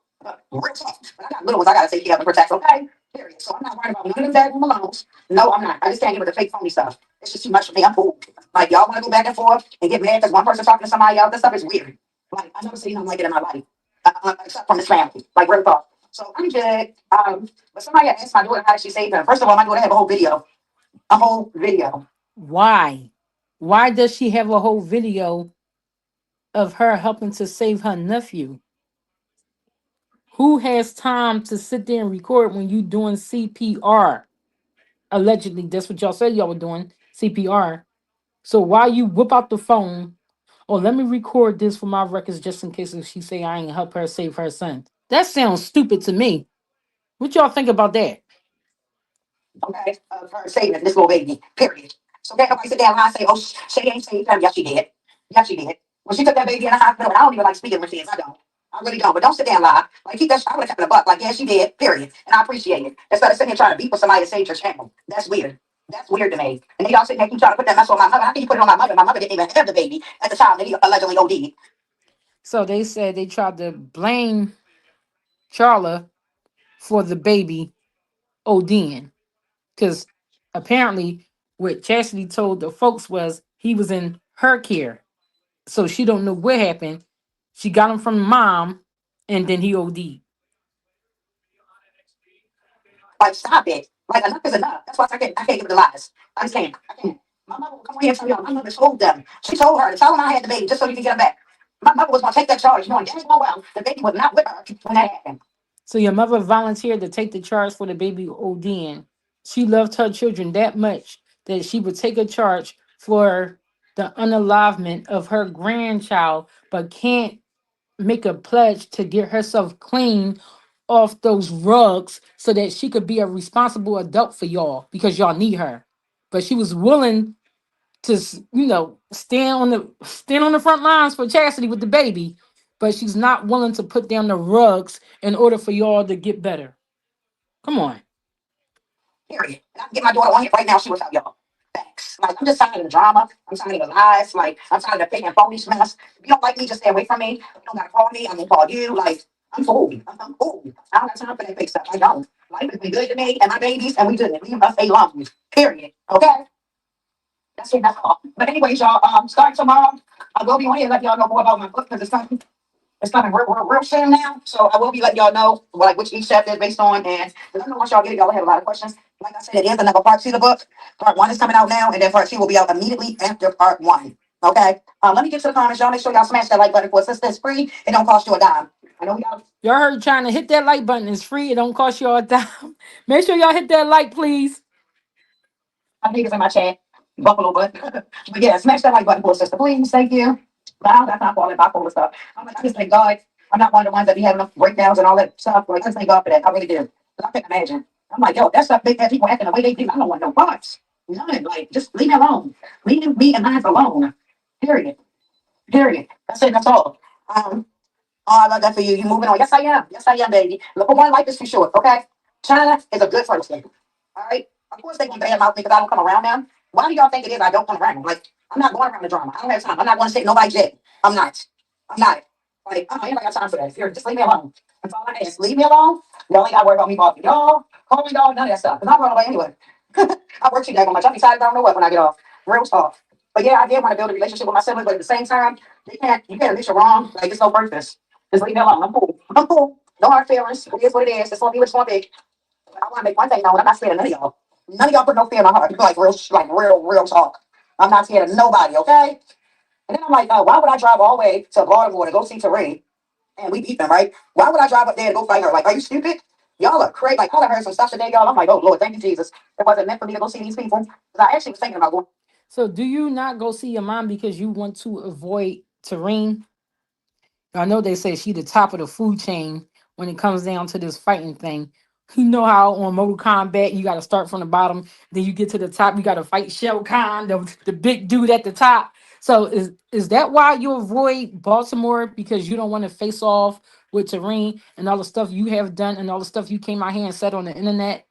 Real tough. But I got little ones I got to take care of and protect, okay? Period. So I'm not worried about none of them bad Malones. No, I'm not. I just can't get with the fake phony stuff. It's just too much for me. I'm cool. Like, y'all want to go back and forth and get mad because one person talking to somebody else. This stuff is weird. Like, I never seen nothing like it in my life. Except from his family. Like, real talk. So I'm good. But somebody asked my daughter how did she save him. First of all, my daughter have a whole video. A whole video. Why? Why does she have a whole video of her helping to save her nephew? Who has time to sit there and record when you doing CPR? Allegedly, that's what y'all said y'all were doing, CPR. So why you whip out the phone? Oh, let me record this for my records just in case if she say I ain't help her save her son. That sounds stupid to me. What y'all think about that? Okay, of her saving this little baby, period. So can't nobody sit down and say, oh, she ain't saved him. Yes, she did. Yes, she did. When she took that baby in the hospital, and I don't even like speaking with kids. I don't. I really don't. But don't sit there and lie. Like, keep that, I would have kept it a buck. Like, yeah, she did, period. And I appreciate it. Instead of sitting here trying to beat with somebody to save your channel. That's weird. That's weird to me. And then y'all sitting there keep trying to put that mess on my mother. How can you put it on my mother? My mother didn't even have the baby at the time that he allegedly OD'd. So they said they tried to blame Charla for the baby ODing because apparently what Chastity told the folks was he was in her care. So she don't know what happened. She got him from mom, and then he OD'd. Like, stop it. Like, enough is enough. That's why I can't give it the lies. I just can't. I can't. My mother will come on here and tell y'all, my mother told them. She told her to tell them I had the baby just so you can get him back. My mother was going to take that charge knowing damn well the baby was not with her when that happened. So your mother volunteered to take the charge for the baby ODing. She loved her children that much that she would take a charge for the unalivement of her grandchild, but can't make a pledge to get herself clean off those rugs so that she could be a responsible adult for y'all because y'all need her. But she was willing to, stand on the front lines for Chastity with the baby, but she's not willing to put down the rugs in order for y'all to get better. Come on. Period. And I can get my daughter on here right now. She will tell y'all. Thanks. Like, I'm just tired of the drama. I'm tired of the lies. Like, I'm tired of the fake and phony mess. If you don't like me, just stay away from me. If you don't gotta call me, I'm gonna call you. Like, I'm cool. I'm cool. I don't have time for that fake stuff. I don't. Life has been good to me and my babies, and we good. Leave us alone. Period. Okay? That's it. That's all. But anyways, y'all, starting tomorrow, I will be on here to let y'all know more about my book because it's coming real soon now. So I will be letting y'all know like which each chapter is based on. And I know once y'all get it, y'all will have a lot of questions. Like I said, it is another part two of the book. Part one is coming out now, and then part two will be out immediately after part one. Okay. Let me get to the comments. Y'all make sure y'all smash that like button for a sister. It's free. It don't cost you a dime. I know y'all. Y'all heard trying to hit that like button. It's free. It don't cost y'all a dime. Make sure y'all hit that like, please. I think it's in my chat. Buffalo butt. But yeah, smash that like button for a sister, please. Thank you. But I don't got time for all that bipolar stuff. I just thank God. I'm not one of the ones that be having breakdowns and all that stuff. Like, I just thank God for that. I really do. 'Cause I can't imagine. I'm like, yo, that stuff make that people acting the way they do. I don't want no parts. None. Like, just leave me alone. Leave me and mine alone. Period. Period. That's it. That's all. Oh, I love that for you. You moving on. Yes, I am. Yes, I am, baby. Look, for one, life is too short, okay? China is a good person. All right? Of course, they want to badmouth me because I don't come around them. Why do y'all think it is I don't come around? Like, I'm not going around the drama. I don't have time. I'm not going to sit in nobody's jet. I'm not. I'm not. Like, I ain't got time for that. Here, just leave me alone. That's all I ask. Leave me alone. Y'all ain't got to worry about me bothering y'all. Call me dog, none of that stuff. Because I'm going away anyway. I work too daggone much. I'm excited. I don't know what when I get off. Real talk. But yeah, I did want to build a relationship with my siblings, but at the same time, you can't mix it wrong. Like, it's no purpose. Just leave me alone. I'm cool. I'm cool. No hard feelings. It is what it is. It's gonna be what it's gonna be. I want to make one thing known. I'm not scared of none of y'all. None of y'all put no fear in my heart. Like real talk. I'm not scared of nobody. Okay. And then I'm like, why would I drive all the way to Baltimore to go see Therese? And we beefing, right? Why would I drive up there to go fight her? Like, are you stupid? Y'all are crazy. Like, I done heard some stuff today, y'all. I'm like, oh Lord, thank you, Jesus. It wasn't meant for me to go see these people. Because I actually was thinking about going. So do you not go see your mom because you want to avoid Tareen? I know they say she the top of the food chain when it comes down to this fighting thing. You know how on Mortal Kombat you got to start from the bottom, then you get to the top. You got to fight Shao Kahn, the big dude at the top. So is that why you avoid Baltimore because you don't want to face off with Tareen and all the stuff you have done and all the stuff you came out here and said on the internet?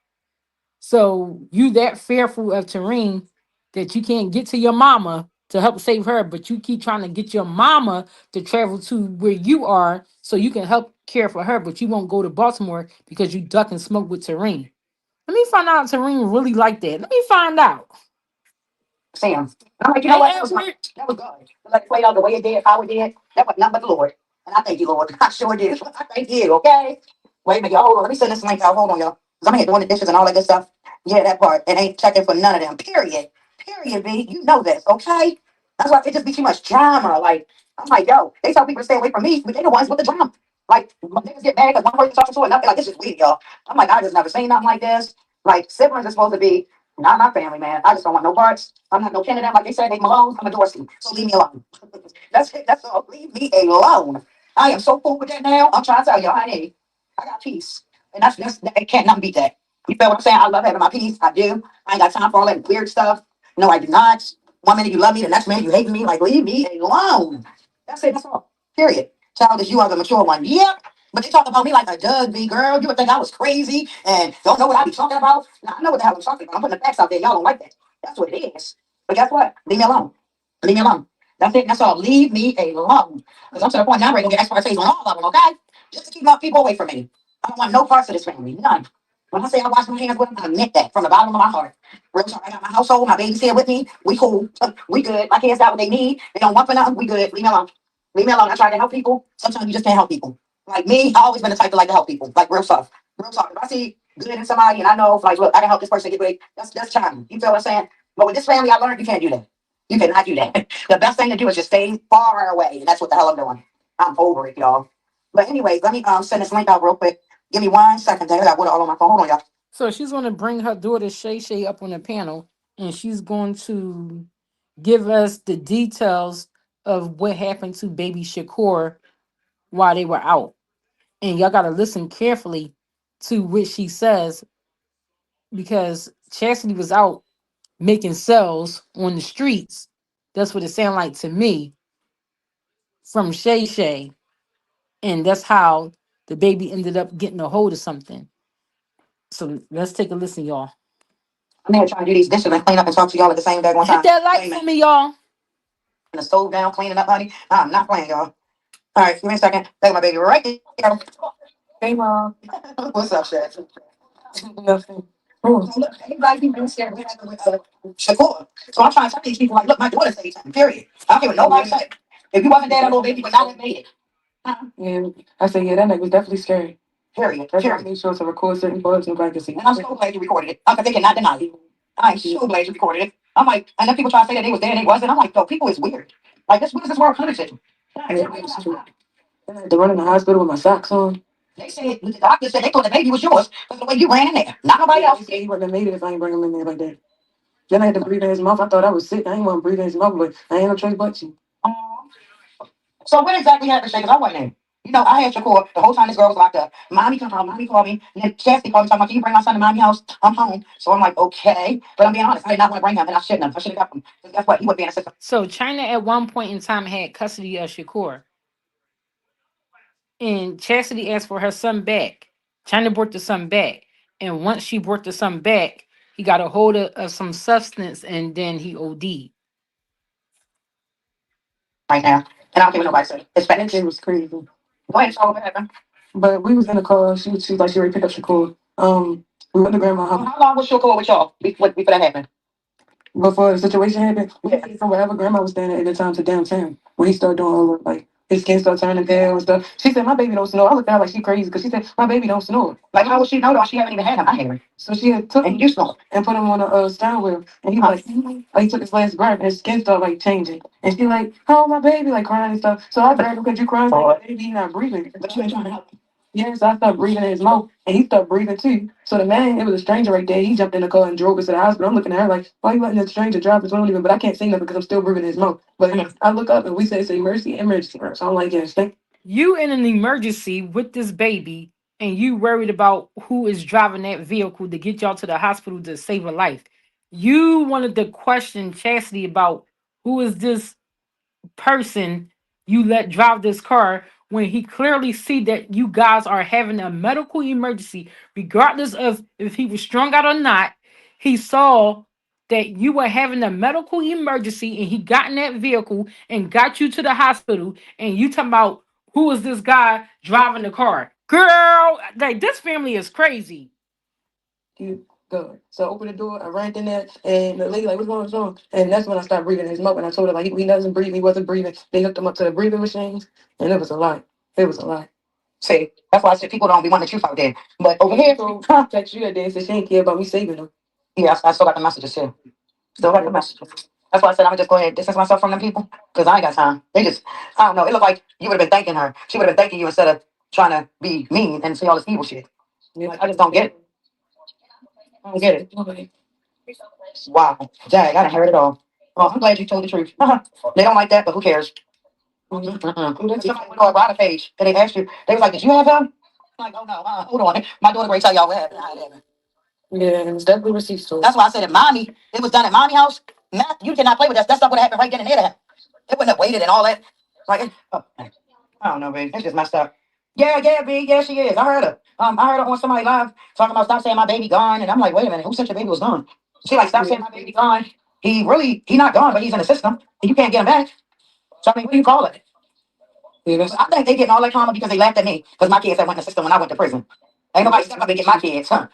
So you that fearful of Tareen that you can't get to your mama to help save her, but you keep trying to get your mama to travel to where you are so you can help care for her, but you won't go to Baltimore because you duck and smoke with Tareen. Let me find out if Tareen really like that. Let me find out. Sam. And I'm like, you know Hey, what? That was good. To let it play out the way it did, how it did. That was nothing but the Lord. And I thank you, Lord. I sure did. I thank you, okay? Wait a minute, y'all. Hold on. Let me send this link out. Hold on, y'all. Because I'm here doing the dishes and all that good stuff. Yeah, that part. And ain't checking for none of them. Period. Period, B. You know this, okay? That's why it just be too much drama. Like, I'm like, yo, they tell people to stay away from me, but they the ones with the drama. Like, niggas get mad because one person talking to another. Like, this is weird, y'all. I'm like, I just never seen nothing like this. Like, siblings are supposed to be not my family, man. I just don't want no parts. I'm not no kin of them. Like they said, they Malone. I'm a Dorsey. So leave me alone. That's it. That's all. Leave me alone. I am so cool with that now. I'm trying to tell y'all, honey, I got peace. And that can't nothing beat that. You feel what I'm saying? I love having my peace. I do. I ain't got time for all that weird stuff. No, I do not. One minute you love me, the next minute you hate me. Like, leave me alone. That's it. That's all. Period. Childish, you are the mature one. Yep. But they talk about me like a Doug B girl. You would think I was crazy and don't know what I be talking about. Nah, I know what the hell I'm talking about. I'm putting the facts out there. Y'all don't like that. That's what it is. But guess what? Leave me alone. Leave me alone. That's it. That's all. Leave me alone. Because I'm to the point now I'm ready to get expertise on all of them, okay? Just to keep my people away from me. I don't want no parts of this family. None. When I say I wash my hands with them, I meant that from the bottom of my heart. Real talk. I got my household, my baby's here with me. We cool. We good. My kids got what they need. They don't want for nothing. We good. Leave me alone. Leave me alone. I try to help people. Sometimes you just can't help people. Like me, I always been the type to like to help people. Like real tough. Real talk. If I see good in somebody and I know, like, look, I can help this person get great, that's charming. You feel what I'm saying? But with this family, I learned you can't do that. You cannot do that. The best thing to do is just stay far away. And that's what the hell I'm doing. I'm over it, y'all. But anyway, let me send this link out real quick. Give me 1 second. I got water all on my phone. Hold on, y'all. So she's going to bring her daughter Shay Shay up on the panel, and she's going to give us the details of what happened to baby Shakur while they were out. And y'all got to listen carefully to what she says because Chastity was out making cells on the streets. That's what it sounded like to me from Shay Shay. And that's how the baby ended up getting a hold of something. So let's take a listen, y'all. I'm here trying to do these dishes and clean up and talk to y'all at the same day one Hit time. that like for me, y'all. The stove down, cleaning up, honey. I'm not playing, y'all. All right, give me a second. Take my baby right there. Hey, mom. What's up, Shaq? Nothing. Oh, look, everybody keep doing scared. We have Shakur. So I'm trying to tell these people, like, look, my daughter said something, period. I don't care what nobody said. If you wasn't there, that little baby would not have made it. Yeah, I said, yeah, that night was definitely scary. Period. That's why I made sure to record certain parts and I see. And I'm so glad you recorded it. Because they cannot deny it. I'm so glad you recorded it. I'm like, and then people try to say that they was there and they wasn't. I'm like, yo, people is weird. Like, this, what is this world coming to? Yeah, that's true. And I had to run in the hospital with my socks on. They said, the doctor said they thought the baby was yours because the way you ran in there. Not nobody else. Yeah, he wouldn't have made it if I ain't bring him in there like that. Then I had to breathe in his mouth. I thought I was sick. I ain't want to breathe in his mouth, but I ain't no choice but to. So what exactly happened, Shay? Because I wasn't in. You know, I had Shakur the whole time this girl was locked up. Mommy called me. And then Chastity called me talking about, can you bring my son to mommy house? I'm home. So I'm like, okay. But I'm being honest, I did not want to bring him, and I shouldn't have. I should have kept him. Because guess what? He would be in a system. So China at one point in time had custody of Shakur, and Chastity asked for her son back. China brought the son back, and once she brought the son back, he got a hold of some substance, and then he OD'd. Right now. And I don't care what nobody said. His Spanish it was crazy. Go ahead, so what happened? But we was in the car. She was like, she already picked up Shakur. We went to grandma's house. How long was Shakur with y'all before that happened? Before the situation happened, we had to get from wherever grandma was staying at the time to downtown. When he started doing all the, like, his skin started turning pale and stuff. She said, my baby don't snore. I looked at her like she crazy because she said, my baby don't snore. Like, how would she know though? She haven't even had him. I had him. So she had took him and put him on a steering wheel. And he was like, he took his last breath and his skin started like changing. And she like, oh, my baby, like crying and stuff. So I grabbed him because you crying, like, baby, he not breathing. But you ain't trying to help him. Yeah, so I started breathing in his mouth, and he started breathing too. So the man, it was a stranger right there. He jumped in the car and drove us to the hospital. I'm looking at her like, why you letting that stranger drive us? We don't even, but I can't say nothing because I'm still breathing in his mouth. But I look up and we say emergency, emergency. So I'm like, yes, thank You in an emergency with this baby, and you worried about who is driving that vehicle to get y'all to the hospital to save a life. You wanted to question Chastity about who is this person you let drive this car when he clearly see that you guys are having a medical emergency, regardless of if he was strung out or not. He saw that you were having a medical emergency and he got in that vehicle and got you to the hospital, and you talking about who is this guy driving the car? Girl, like this family is crazy. You go. So I opened the door, I ran in there, and the lady like, what's wrong, what's wrong? And that's when I started breathing his mouth, and I told her like he doesn't breathe, he wasn't breathing. They hooked him up to the breathing machines, and it was a lot. It was a lot. See, that's why I said people don't be wanting the truth out there. But over here, so text you that day and said she ain't care about me saving them. Yeah, I still got the messages too. Still got the messages. That's why I said I'm gonna just go ahead and distance myself from them people because I ain't got time. They just, I don't know. It looked like you would have been thanking her. She would have been thanking you instead of trying to be mean and say all this evil shit. Yeah. Like, I just don't get it. I don't get it. Okay. Wow, Dag, I done heard it all. Oh, I'm glad you told the truth. They don't like that, but who cares? Mm-mm. Somebody went on a rider page and they asked you, they was like, did you have him? I'm like, oh no, hold on. My daughter will tell y'all what happened. I had him. Yeah, and it's definitely receipts too. That's why I said at mommy, it was done at mommy house. Matt, you cannot play with that. That stuff would have happened right then and there. It wouldn't have waited and all that. Like, oh, I don't know, babe. It's just messed up. Yeah, yeah, B. Yeah, she is. I heard her. I heard her on somebody live talking about stop saying my baby gone. And I'm like, wait a minute, who said your baby was gone? She like, stop saying my baby gone. He not gone, but he's in the system. And you can't get him back. So I mean, what do you call it? Yeah, I think they getting all that karma because they laughed at me. Because my kids had went in the system when I went to prison. Ain't nobody step up and get my kids, huh?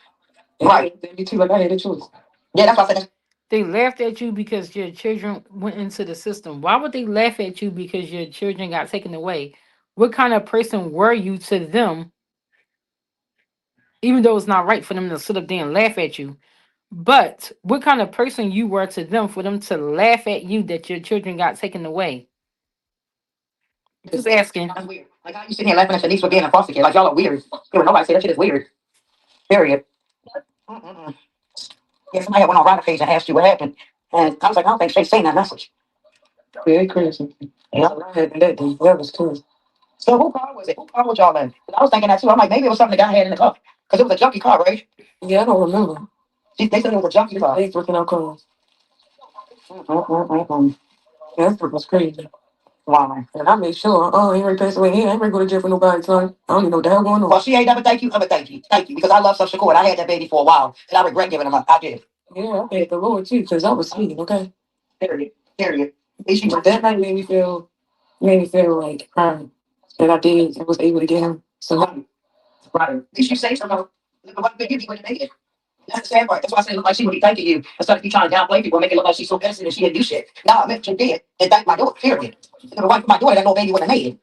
Right. You too, like I had a choice. Yeah, that's what I said. They laughed at you because your children went into the system. Why would they laugh at you because your children got taken away? What kind of person were you to them, even though it's not right for them to sit up there and laugh at you? But what kind of person you were to them for them to laugh at you that your children got taken away? Just asking. That's weird. Like, how you sitting here laughing at your niece for being a foster kid? Like, y'all are weird. Nobody say that shit is weird. Period. Mm-mm. Yeah, somebody had went on Ryder page and asked you what happened. And I was like, I don't think Shay's saying that message. Very crazy. Yeah, I had that day. That was too. So who car was it? Who car was y'all in? 'Cause I was thinking that too. I'm like, maybe it was something the guy had in the car. Because it was a junkie car, right? Yeah, I don't remember. They said it was a junkie car. They working out cars. Mm-mm. Yeah, that was crazy. Wow. And I made sure, he already passed away. He ain't ready to go to jail for nobody, son. I don't even know what the hell going on. Well, she ain't never thank you. Ever thank you. Thank you. Because I love Tasha K. I had that baby for a while. And I regret giving him up. I did. Yeah, I thank the Lord too, because I was sleeping, okay? Period. Period. But that night made me feel like that I did and was able to get him. So right. At least you say something. Look at what good you would make it. That's the sad part. That's why I said it look like she would be thanking you. Instead of you trying to downplay people, make it look like she's so innocent and she didn't do shit. No, I meant she did. And thank my daughter, period. If it wasn't for my daughter, that little baby wouldn't have made it.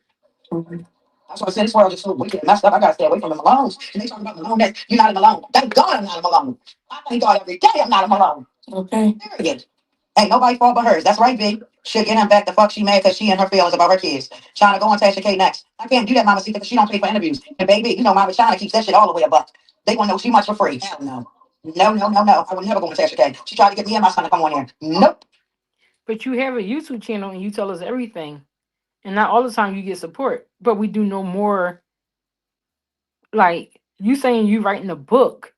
Mhm. That's why I said this world is so wicked and messed up. I gotta stay away from the Malones. And they talking about Malone that you're not a Malone. Thank God I'm not a Malone. I thank God every day I'm not a Malone. Okay. Period. Ain't nobody fault but hers. That's right, Big. She'll get him back the fuck she mad because she and her feelings about her kids. Trying to go on Tasha K next. I can't do that, Mama C, because she don't pay for interviews. And baby, you know Mama China keeps that shit all the way a buck. They want to know she much for free. Hell no. No, no, no, no. I would never go on Tasha K. She tried to get me and my son to come on here. Nope. But you have a YouTube channel and you tell us everything. And not all the time you get support. But we do know more. Like you saying you writing a book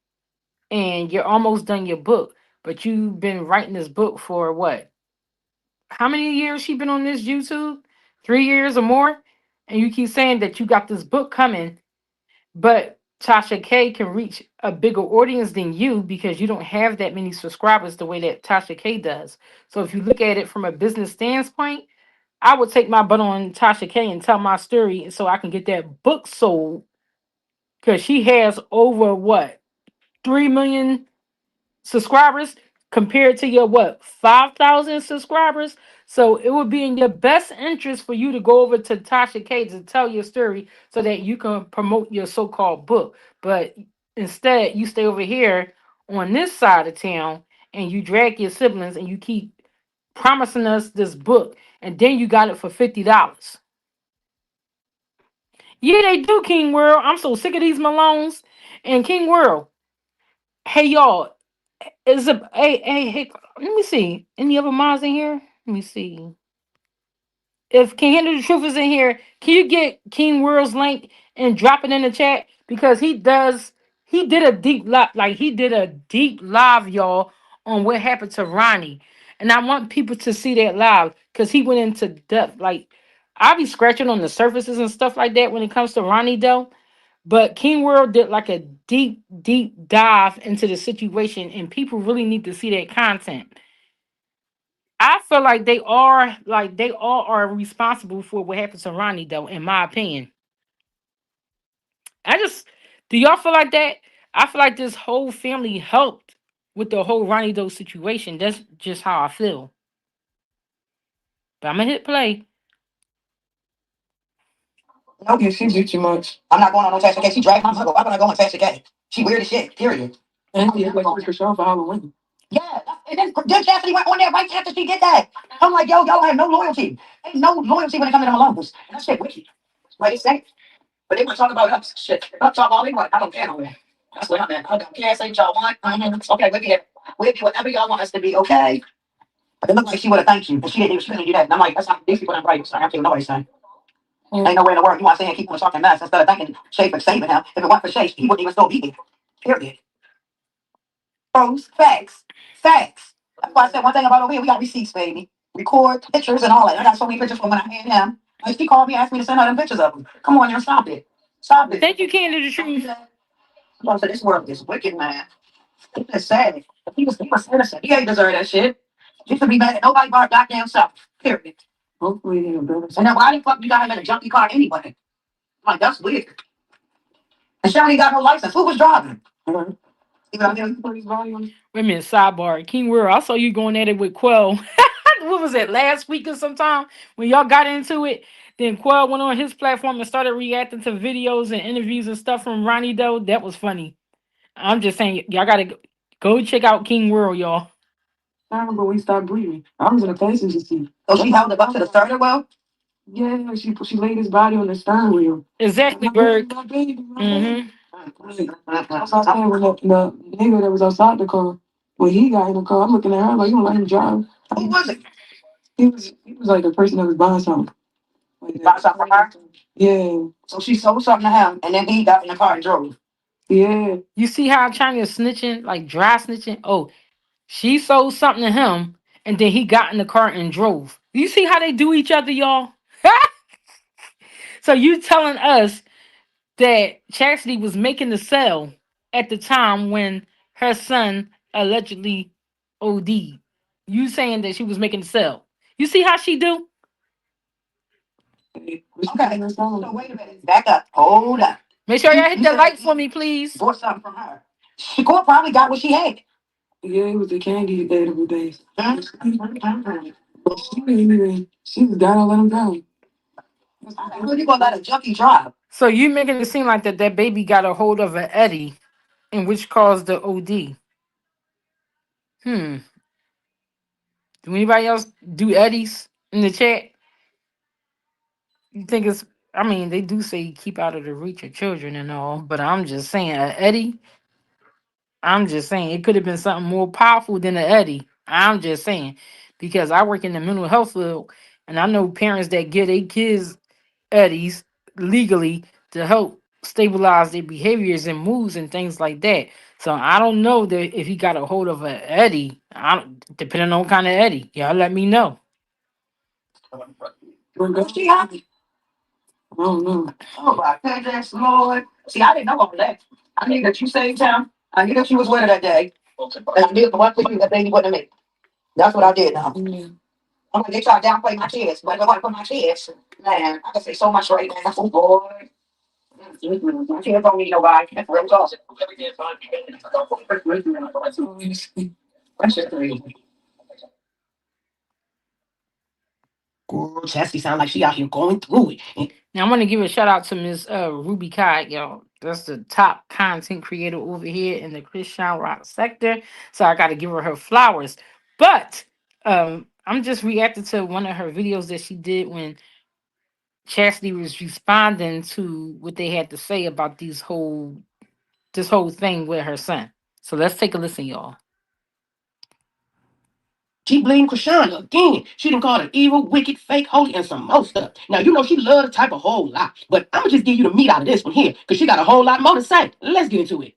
and you're almost done your book. But you've been writing this book for what? How many years she been on this YouTube? 3 years or more? And you keep saying that you got this book coming, but Tasha K can reach a bigger audience than you because you don't have that many subscribers the way that Tasha K does. So if you look at it from a business standpoint, I would take my butt on Tasha K and tell my story so I can get that book sold because she has over what 3 million subscribers compared to your what 5,000 subscribers. So it would be in your best interest for you to go over to Tasha K to tell your story so that you can promote your so-called book. But instead, you stay over here on this side of town and you drag your siblings and you keep promising us this book, and then you got it for $50. Yeah, they do, King World. I'm so sick of these Malones and King World. Hey y'all, is a hey, let me see. Any other mods in here? Let me see. If King Handle the Truth is in here, can you get King World's link and drop it in the chat? Because he did a deep live, like he did a deep live, y'all, on what happened to Ronnie. And I want people to see that live because he went into depth. Like I be scratching on the surfaces and stuff like that when it comes to Ronnie though. But King World did like a deep, deep dive into the situation, and people really need to see that content. I feel like they all are responsible for what happened to Ronnie, though, in my opinion. I just do y'all feel like that? I feel like this whole family helped with the whole Ronnie Doe situation. That's just how I feel. But I'm gonna hit play. No, yeah, she do too much. I'm not going on no Tasha K. She dragged my mother. Why would I go on Tasha K? She weird as shit. Period. And yeah, like Chrisean for Halloween. Yeah, and then Chasity went on there right after she did that. I'm like, yo, y'all have no loyalty. Ain't no loyalty when it comes to them Malones. And that shit wicked. Like it's safe. But they want to talk about us. Shit. Up talk all they want. I don't care no more. That's what I'm at. I don't care. Say what y'all want. Okay, we'll be whatever y'all want us to be. Okay. But it looked like she would have thanked you, but she didn't even she couldn't do that. And I'm like, that's not these people. I'm right. So I have to nobody saying. Ain't nowhere in the world you want to say and keep on talking mess instead of thanking Shay for saving him. If it weren't for Shay, he wouldn't even still be here. Period. Bros, facts, facts. That's why I said one thing about over here. We got receipts, baby. Record pictures and all that. I got so many pictures from when I had him. Like she called me, asked me to send her them pictures of them. Come on, now, stop it. Stop it. Thank you, Candy the Truth. I said, this world is wicked, man. It's sad. He was innocent. He ain't deserve that shit. He should be mad at nobody but our goddamn self. Period. Hopefully he'll do it. And then why the fuck you got him in a junkie car anyway? Like, that's weird. And she ain't got no license. Who was driving? You know, I mean, put his volume on. Wait a minute, sidebar. King World, I saw you going at it with Quell. What was it, last week or sometime when y'all got into it? Then Quell went on his platform and started reacting to videos and interviews and stuff from Ronnie Doe. That was funny. I'm just saying, y'all gotta go check out King World, y'all. I remember we stopped breathing. I was in a passenger seat. So she held him up to the steering wheel? Yeah, she laid his body on the steering wheel. Exactly, Berg. My baby, my Mm-hmm. baby. I was saying when the nigga that was outside the car, when he got in the car, I'm looking at her like, you don't let him drive. Who was it? He was like the person that was buying something. Like bought something for her? Yeah. So she sold something to him, and then he got in the car and drove. Yeah. You see how China is snitching, like dry snitching? Oh, she sold something to him, and then he got in the car and drove. You see how they do each other, y'all? So you telling us that Chastity was making the sale at the time when her son allegedly OD'd. You saying that she was making the sale. You see how she do? Okay, so wait a minute. Back up. Hold up. Make sure y'all hit You the said like for me, please. bought something from her. She could probably got what she had. Yeah, it was the candy edible days. But she didn't even, she was gotta let him go. How you gonna let a junkie drive? So you making it seem like that baby got a hold of an Eddie, in which caused the OD. Hmm. Do anybody else do Eddies in the chat? You think it's? I mean, they do say keep out of the reach of children and all, but I'm just saying, Eddie. I'm just saying it could have been something more powerful than an Eddie. I'm just saying because I work in the mental health field, and I know parents that give their kids Eddies legally to help stabilize their behaviors and moods and things like that. So I don't know that if he got a hold of an Eddie. I don't, depending on what kind of Eddie, y'all let me know. She happy? I don't know. Oh my goodness, Lord. See, I didn't know all that. I knew that you saved him. I knew that you was with her that day. And I knew the one for you that baby wouldn't make. That's what I did now. I'm like, they try to downplay my kids, but nobody put my kids. Man, I can say so much right now. Oh boy. My kids don't need nobody. That's real talk. That's just crazy. Girl, Chesty sound like she out here going through it. Now I want to give a shout out to Miss Ruby Kai, y'all. That's the top content creator over here in the Christian rock sector. So I got to give her flowers. But I'm just reacting to one of her videos that she did when Chastity was responding to what they had to say about this whole thing with her son. So let's take a listen, y'all. She blamed Chrisean again. She done called her evil, wicked, fake, holy, and some more stuff. Now, you know she love to type a whole lot. But I'm going to just give you the meat out of this one here, because she got a whole lot more to say. Let's get into it.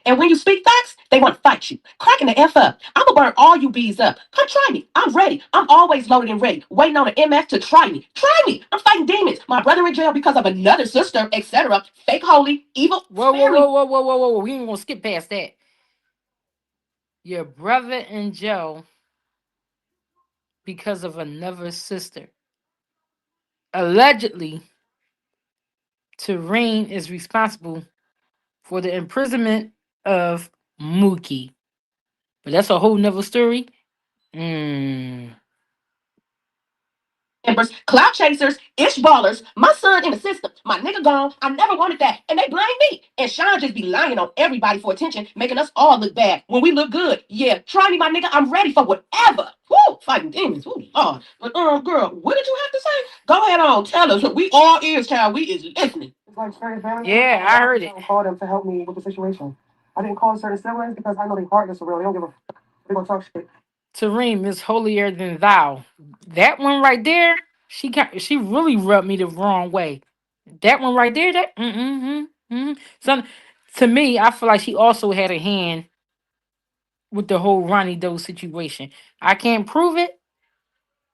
And when you speak facts, they want to fight you. Cracking the F up. I'm going to burn all you bees up. Come try me. I'm ready. I'm always loaded and ready. Waiting on an MF to try me. Try me. I'm fighting demons. My brother in jail because of another sister, etc. Fake holy, evil, Whoa, whoa, scary. whoa, whoa, whoa, whoa, whoa. We ain't gonna skip past that. Your brother in jail because of another sister. Allegedly, Terrain is responsible for the imprisonment of Mookie. But that's a whole nother story. Mm. Members, cloud chasers, ish ballers, my son in the system, my nigga gone. I never wanted that, and they blame me. And Sean just be lying on everybody for attention, making us all look bad when we look good. Yeah, try me, my nigga. I'm ready for whatever. Woo, fighting demons. Woo, Lord. But girl, what did you have to say? Go ahead on, tell us. We all ears, child. We is listening. It's like certain family members. Yeah, I heard it. I call them to help me with the situation. I didn't call certain siblings because I know they heartless for real. They don't give a. They gonna talk shit. Tareem is holier than thou. That one right there, she really rubbed me the wrong way. That one right there, that some to me, I feel like she also had a hand with the whole Ronnie Doe situation. I can't prove it.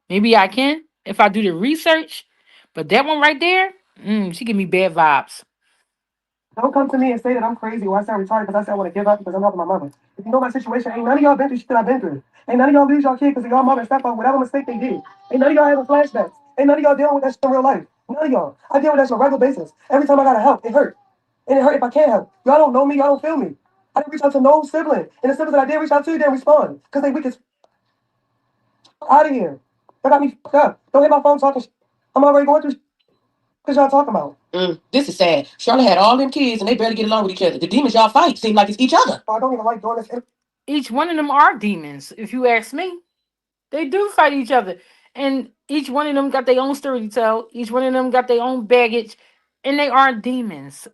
Maybe I can if I do the research. But that one right there, she give me bad vibes. Don't come to me and say that I'm crazy or I sound retarded because I said I want to give up because I'm helping my mother. If you know my situation, ain't none of y'all been through shit that I've been through. Ain't none of y'all lose y'all kid because of y'all mother and step on whatever mistake they did. Ain't none of y'all having flashbacks. Ain't none of y'all dealing with that shit in real life. None of y'all. I deal with that shit on a regular basis. Every time I gotta help, it hurt. And it hurt if I can't help. Y'all don't know me, y'all don't feel me. I didn't reach out to no sibling. And the siblings that I did reach out to didn't respond. Because they weak as out of here. That got me fucked up. Don't hit my phone talking shit. I'm already going through what y'all talking about. This is sad. Charlotte had all them kids and they barely get along with each other. The demons y'all fight seem like it's each other. I don't even like doing this. Each one of them are demons, if you ask me. They do fight each other. And each one of them got their own story to tell. Each one of them got their own baggage. And they aren't demons,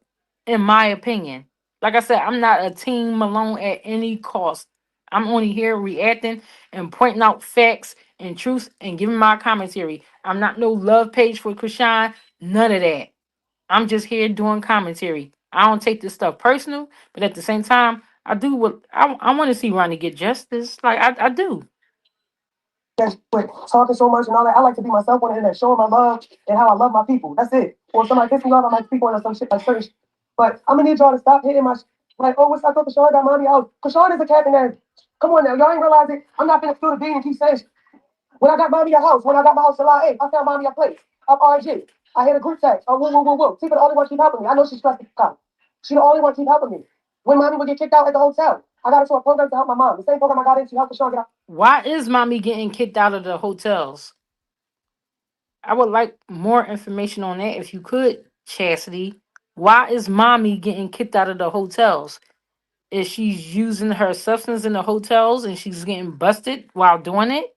in my opinion. Like I said, I'm not a team Malone at any cost. I'm only here reacting and pointing out facts and truths and giving my commentary. I'm not no love page for Chrisean. None of that. I'm just here doing commentary. I don't take this stuff personal, but at the same time, I do what I want to see Ronnie get justice. Like I do. That with talking so much and all that. I like to be myself on the internet, showing my love and how I love my people. That's it. Or if somebody pisses me off, I might speak on some shit like certain shit. But I'm gonna need y'all to stop hitting my like, oh, what's up? Kashawn got mommy out. Kashawn is a captain there. Come on now, y'all ain't realize it. I'm not gonna spill the bean and keep saying shit. When I got mommy a house, when I got my house July 8th, I found mommy a place. Up RG. I hit a group text. Oh, woo, woo, woo, woo. Tifa the only one keep helping me. I know she's stressed to come. She the only one keep helping me. When mommy would get kicked out at the hotel, I got into a program to help my mom. The same program I got into help Kashawn get out. Why is mommy getting kicked out of the hotels? I would like more information on that if you could, Chastity. Why is mommy getting kicked out of the hotels? Is she using her substance in the hotels and she's getting busted while doing it?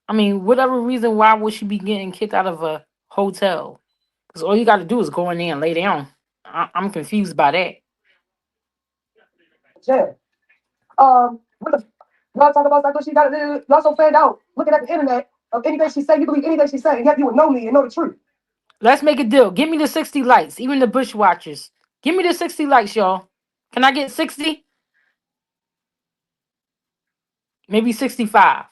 I mean, whatever reason, why would she be getting kicked out of a hotel? Because all you got to do is go in there and lay down. I'm confused by that. Jail. What the y'all talk about like what she got to do? Y'all so fanned out looking at the internet of anything she say, you believe anything she say, and yet you would know me and know the truth. Let's make a deal. Give me the 60 likes, even the bushwatchers. Give me the 60 likes, y'all. Can I get 60? Maybe 65.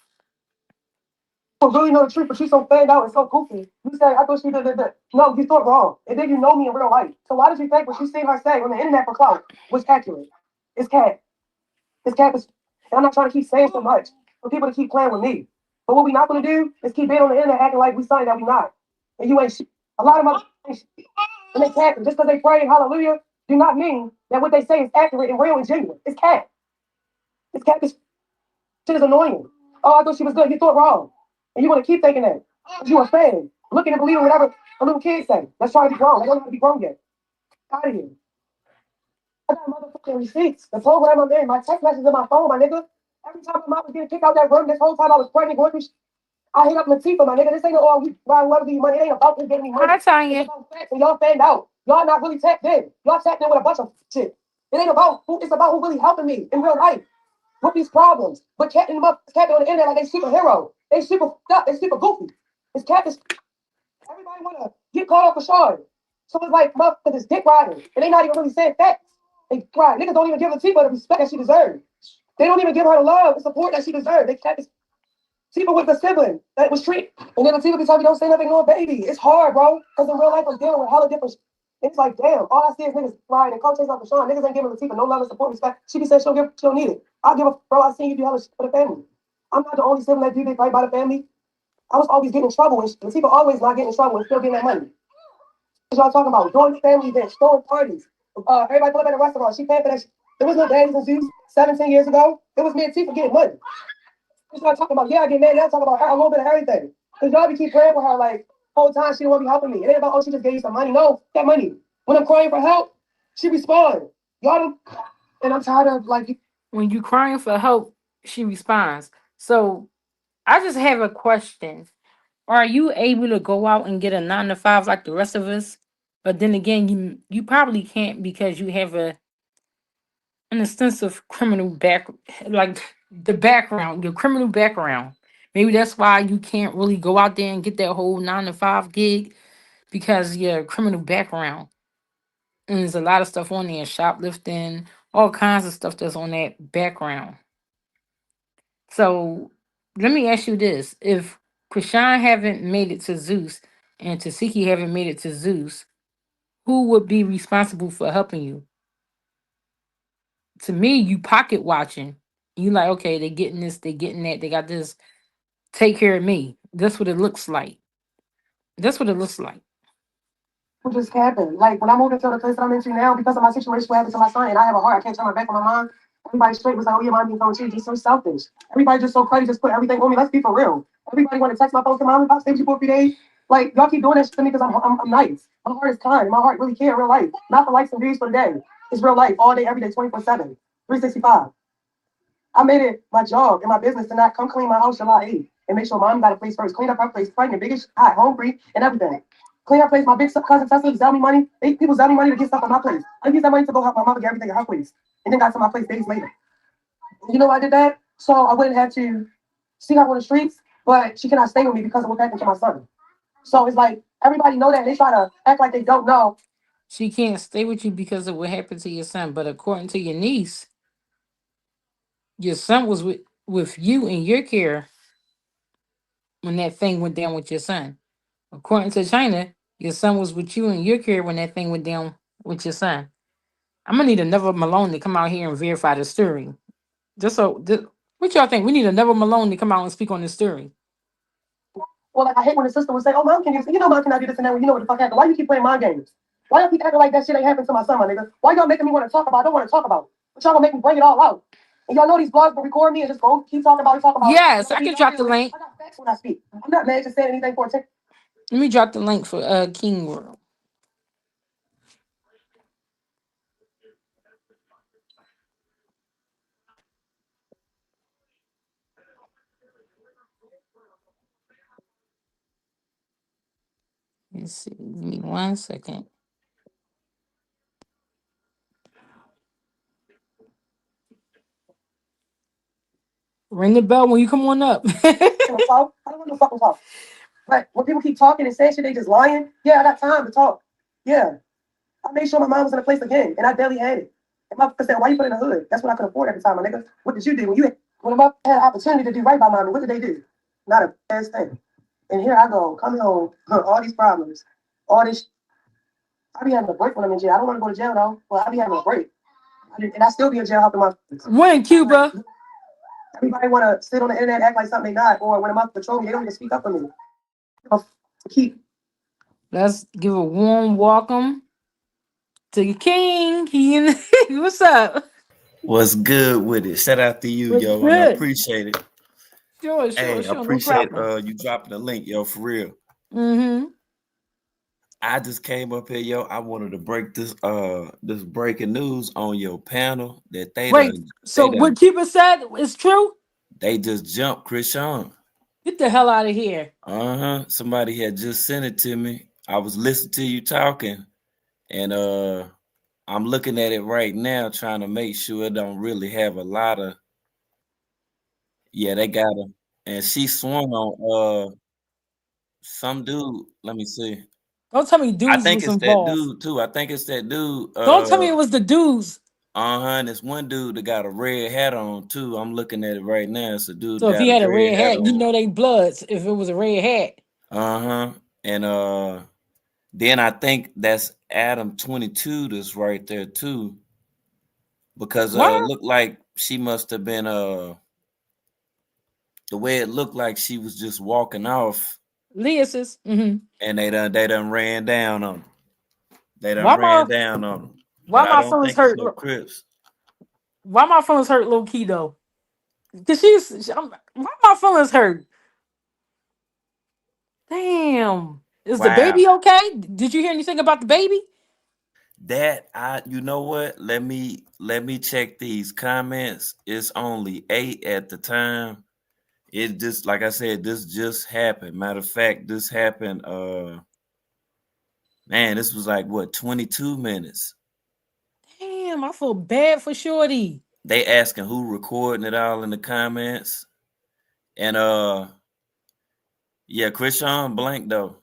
You really know the truth, but she's so fanned out and so goofy. You say, I thought she did that. No, you thought wrong. And then you know me in real life. So why did you think what you seen her say on the internet for clout was accurate? It's cat. It's cat. And I'm not trying to keep saying so much for people to keep playing with me. But what we not going to do is keep being on the internet acting like we something that we not. And you ain't shit. A lot of motherfuckers ain't shit. And they capping. Just because they pray hallelujah do not mean that what they say is accurate and real and genuine. It's cat. It's cat. This shit is annoying. Oh, I thought she was good. You thought wrong. And you want to keep thinking that. Because you a fan. Looking and believing whatever a little kid say. Let's try to be grown. They don't have to be grown yet. Out of here. I got motherfucking receipts. The program I'm in, my text messages in my phone, my nigga. Every time my mom was getting kicked out that room, this whole time I was pregnant, going through I hit up Latifah, my nigga. This ain't all we whoever give you money. It ain't about him getting me money. Hi, It's Tanya. about facts, and y'all fanned out. Y'all not really tapped in. Y'all tapped in with a bunch of shit. It ain't about who. It's about who really helping me in real life with these problems. But catching them up, catching on the internet like they superhero. They super up. They super goofy. It's cat. Everybody wanna get caught off a shard. So it's like motherfuckers is dick riding, and they not even really saying facts. They cry. Niggas don't even give Latifah the respect that she deserves. They don't even give her the love, the support that she deserves. They kept Latifah was the sibling that was treated. And then Latifah be telling me, don't say nothing to a baby. It's hard, bro. Because in real life, I'm dealing with hella different. It's like, damn, all I see is niggas flying and coaches off the Sean. Niggas ain't giving Latifah no love and support, respect. She be saying she don't need it. I'll give a, bro, I seen you do hella shit for the family. I'm not the only sibling that do this right by the family. I was always getting in trouble, and Latifah always not getting in trouble and still getting that money. What y'all talking about? Doing family events, throwing parties. Everybody pull up at a restaurant. She paying for that shit. There was no daddies and Zeus 17 years ago. It was me and Tifa getting money. What y'all talking about? Yeah, I get mad. Y'all talking about her, a little bit of everything. Because y'all be keep praying for her like, whole time she don't want to be helping me. It ain't about, oh, she just gave you some money. No, that money. When I'm crying for help, she responds. Y'all don't, and I'm tired of like. When you crying for help, she responds. So I just have a question. Are you able to go out and get a 9 to 5 like the rest of us? But then again, you probably can't because you have an extensive criminal back, like the background, your criminal background. Maybe that's why you can't really go out there and get that whole 9 to 5 gig because your criminal background. And there's a lot of stuff on there, shoplifting, all kinds of stuff that's on that background. So let me ask you this: if Krishan haven't made it to Zeus and Tasiki haven't made it to Zeus, who would be responsible for helping you? To me, you pocket watching. You like, okay, they getting this, they getting that, they got this. Take care of me. That's what it looks like. That's what it looks like. What just happened? Like when I moved into the place that I'm into now, because of my situation, what happened to my son, and I have a heart, I can't turn my back on my mom. Everybody straight was like, "Oh, your mom being so cheap, just so selfish." Everybody just so crazy, just put everything on me. Let's be for real. Everybody want to text my phone to mom if I stay with you for a few days. Like y'all keep doing that shit to me because I'm nice. My heart is kind. My heart really care in real life, not for likes and views for the day. It's real life, all day, every day, 24/7, 365. I made it my job and my business to not come clean my house July 8th and make sure mom got a place first. Clean up her place, pregnant, biggest, hot, hungry, and everything. Clean her place. My big cousin Tesla sell me money. People sell me money to get stuff on my place. I use that money to go help my mother get everything at her place. And then got to my place days later. You know why I did that? So I wouldn't have to see her on the streets, but she cannot stay with me because of what happened to my son. So it's like everybody know that and they try to act like they don't know. She can't stay with you because of what happened to your son. But according to your niece, your son was with you in your care when that thing went down with your son. According to China, your son was with you in your care when that thing went down with your son. I'm gonna need another Malone to come out here and verify the story. Just so, what y'all think? We need another Malone to come out and speak on this story. Well, like I hate when the sister would say, "Oh, mom, can you? You know, mom cannot do this and that." When you know what the fuck happened. Why you keep playing mind games? Why y'all keep acting like that shit ain't happened to my son, my nigga? Why y'all making me want to talk about? I don't want to talk about. But y'all gonna make me bring it all out. And y'all know these blogs will record me and just go keep talking about it, talk about it. Yes, I can drop the link. I got facts when I speak. I'm not mad just saying anything for attention. Let me drop the link for King World. Let's see. Give me 1 second. Ring the bell when you come on up. Talk. I don't want to fucking talk. But when people keep talking and saying shit, they just lying. Yeah, I got time to talk. Yeah. I made sure my mom was in a place again, and I barely had it. And my sister said, "Why you put in the hood?" That's what I could afford at the time, my nigga. What did you do when I had an opportunity to do right by mommy? What did they do? Not a bad thing. And here I go, coming home, all these problems, all this. I be having a break when I'm in jail. I don't want to go to jail though, but I be having a break, and I still be in jail helping my. When Cuba? Everybody want to sit on the internet, act like something they not, or when I'm out patrol me, they don't even speak up for me. Keep. Let's give a warm welcome to the King. What's up? What's good with it? Shout out to you, What's yo, and I good? appreciate it. Sure, sure, Hey, I sure. No appreciate problem. you dropping the link, yo, for real. Mm-hmm. I just came up here, yo. I wanted to break this breaking news on your panel that Wait, so what Cuba said is true? they just jumped Chrisean. Get the hell out of here. Somebody had just sent it to me. I was listening to you talking, and I'm looking at it right now, trying to make sure it don't really have a lot of. Yeah, they got her, and she swung on some dude. Let me see. Don't tell me I dudes think was it's that involved. dude too. I think it's that dude. Don't tell me it was the dudes. And it's one dude that got a red hat on too. I'm looking at it right now. It's a dude So if got he a had a red red hat hat, you on. know they bloods. If it was a red hat, Uh-huh. And then I think that's Adam 22 that's right there too. Because it why looked like she must have been the way it looked like she was just walking off Leasis? and they done ran down on her. They done Why ran my down on her. But why I my don't feelings think it's hurt? no Crips. Why my feelings hurt low key though? Cause why my feelings hurt? Damn. Is the Wow. baby okay? Did you hear anything about the baby? That I you know what? Let me check these comments. It's only 8 at the time. It just like I said, this just happened. Matter of fact, this happened man, this was like what 22 minutes. Damn, I feel bad for Shorty. They asking who recording it all in the comments. And yeah, Chrisean blank though.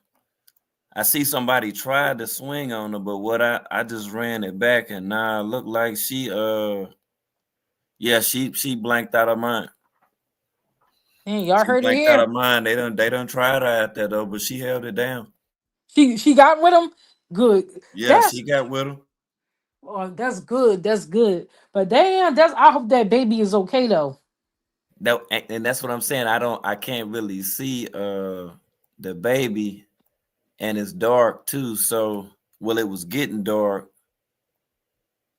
I see somebody tried to swing on her, but what I just ran it back and now it looked like she yeah, she blanked out of mine. Damn, y'all She heard it blanked out here. of mine. They done tried her out there though, but she held it down. She got with him. Good. Yeah, That's she got with him. oh, that's good. That's good. But damn, that's I hope that baby is okay though. That and that's what I'm saying. I can't really see the baby and it's dark too. So well it was getting dark.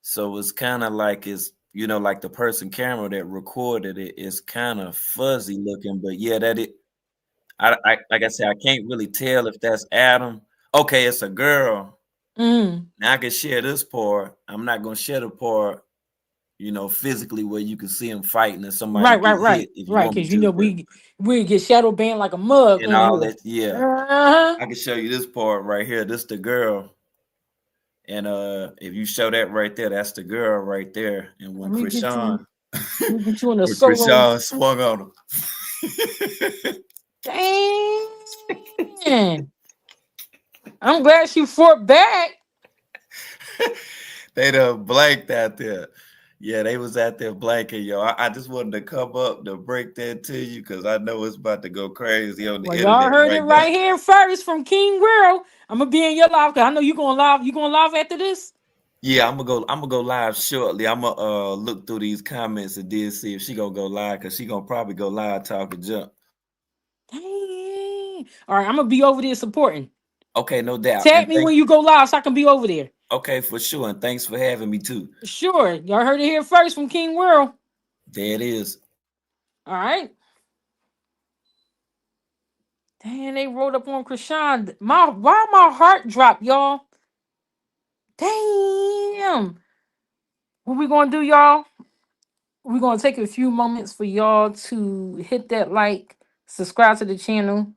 So it's kind of like it's like the person camera that recorded it is kind of fuzzy looking, but yeah, that it I like I said, I can't really tell if that's Adam. Okay, it's a girl. Mm. Now I can share this part. I'm not gonna share the part, physically where you can see them fighting and somebody Right, get right, right, hit if you right. want me Cause you to, know but we get shadow banned like a mug and in all here. that, yeah. Uh-huh. I can show you this part right here. This the girl. And if you show that right there, that's the girl right there. And Let me get you. When Let me get you in a solo. Chrisean swung on him. Damn. I'm glad she fought back. They done blanked out there. Yeah, they was out there blanking, yo. I just wanted to come up to break that to you because I know it's about to go crazy on the Well, y'all internet heard it right now. right here first from King World. I'm gonna be in your live because I know you gonna live. You gonna live after this? Yeah, I'm gonna go live shortly. I'm gonna look through these comments and then see if she gonna go live because she gonna probably go live talking junk. Dang. All right, I'm gonna be over there supporting. Okay, no doubt. Tag And me when you go live so I can be over there. okay, for sure. And thanks for having me too. Sure. Y'all heard it here first from King World. There it is. All right. Damn, they rolled up on Krishan. Why my heart dropped, y'all? Damn. What we gonna do, y'all? We're gonna take a few moments for y'all to hit that like, subscribe to the channel,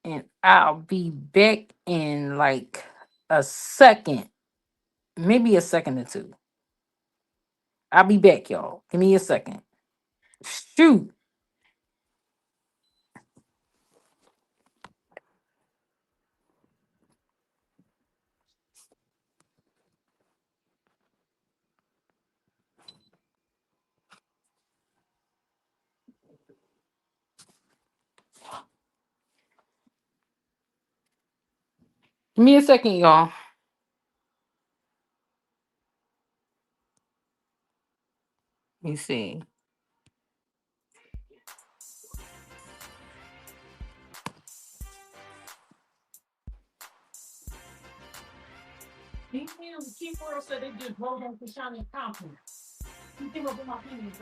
and I'll be back in like a second, maybe a second or two. I'll be back, y'all. Give me a second. Shoot. Give me a second, y'all. Let me see. Damn, Keith World said they just rolled on Krishan and Compton. You came up with my feelings.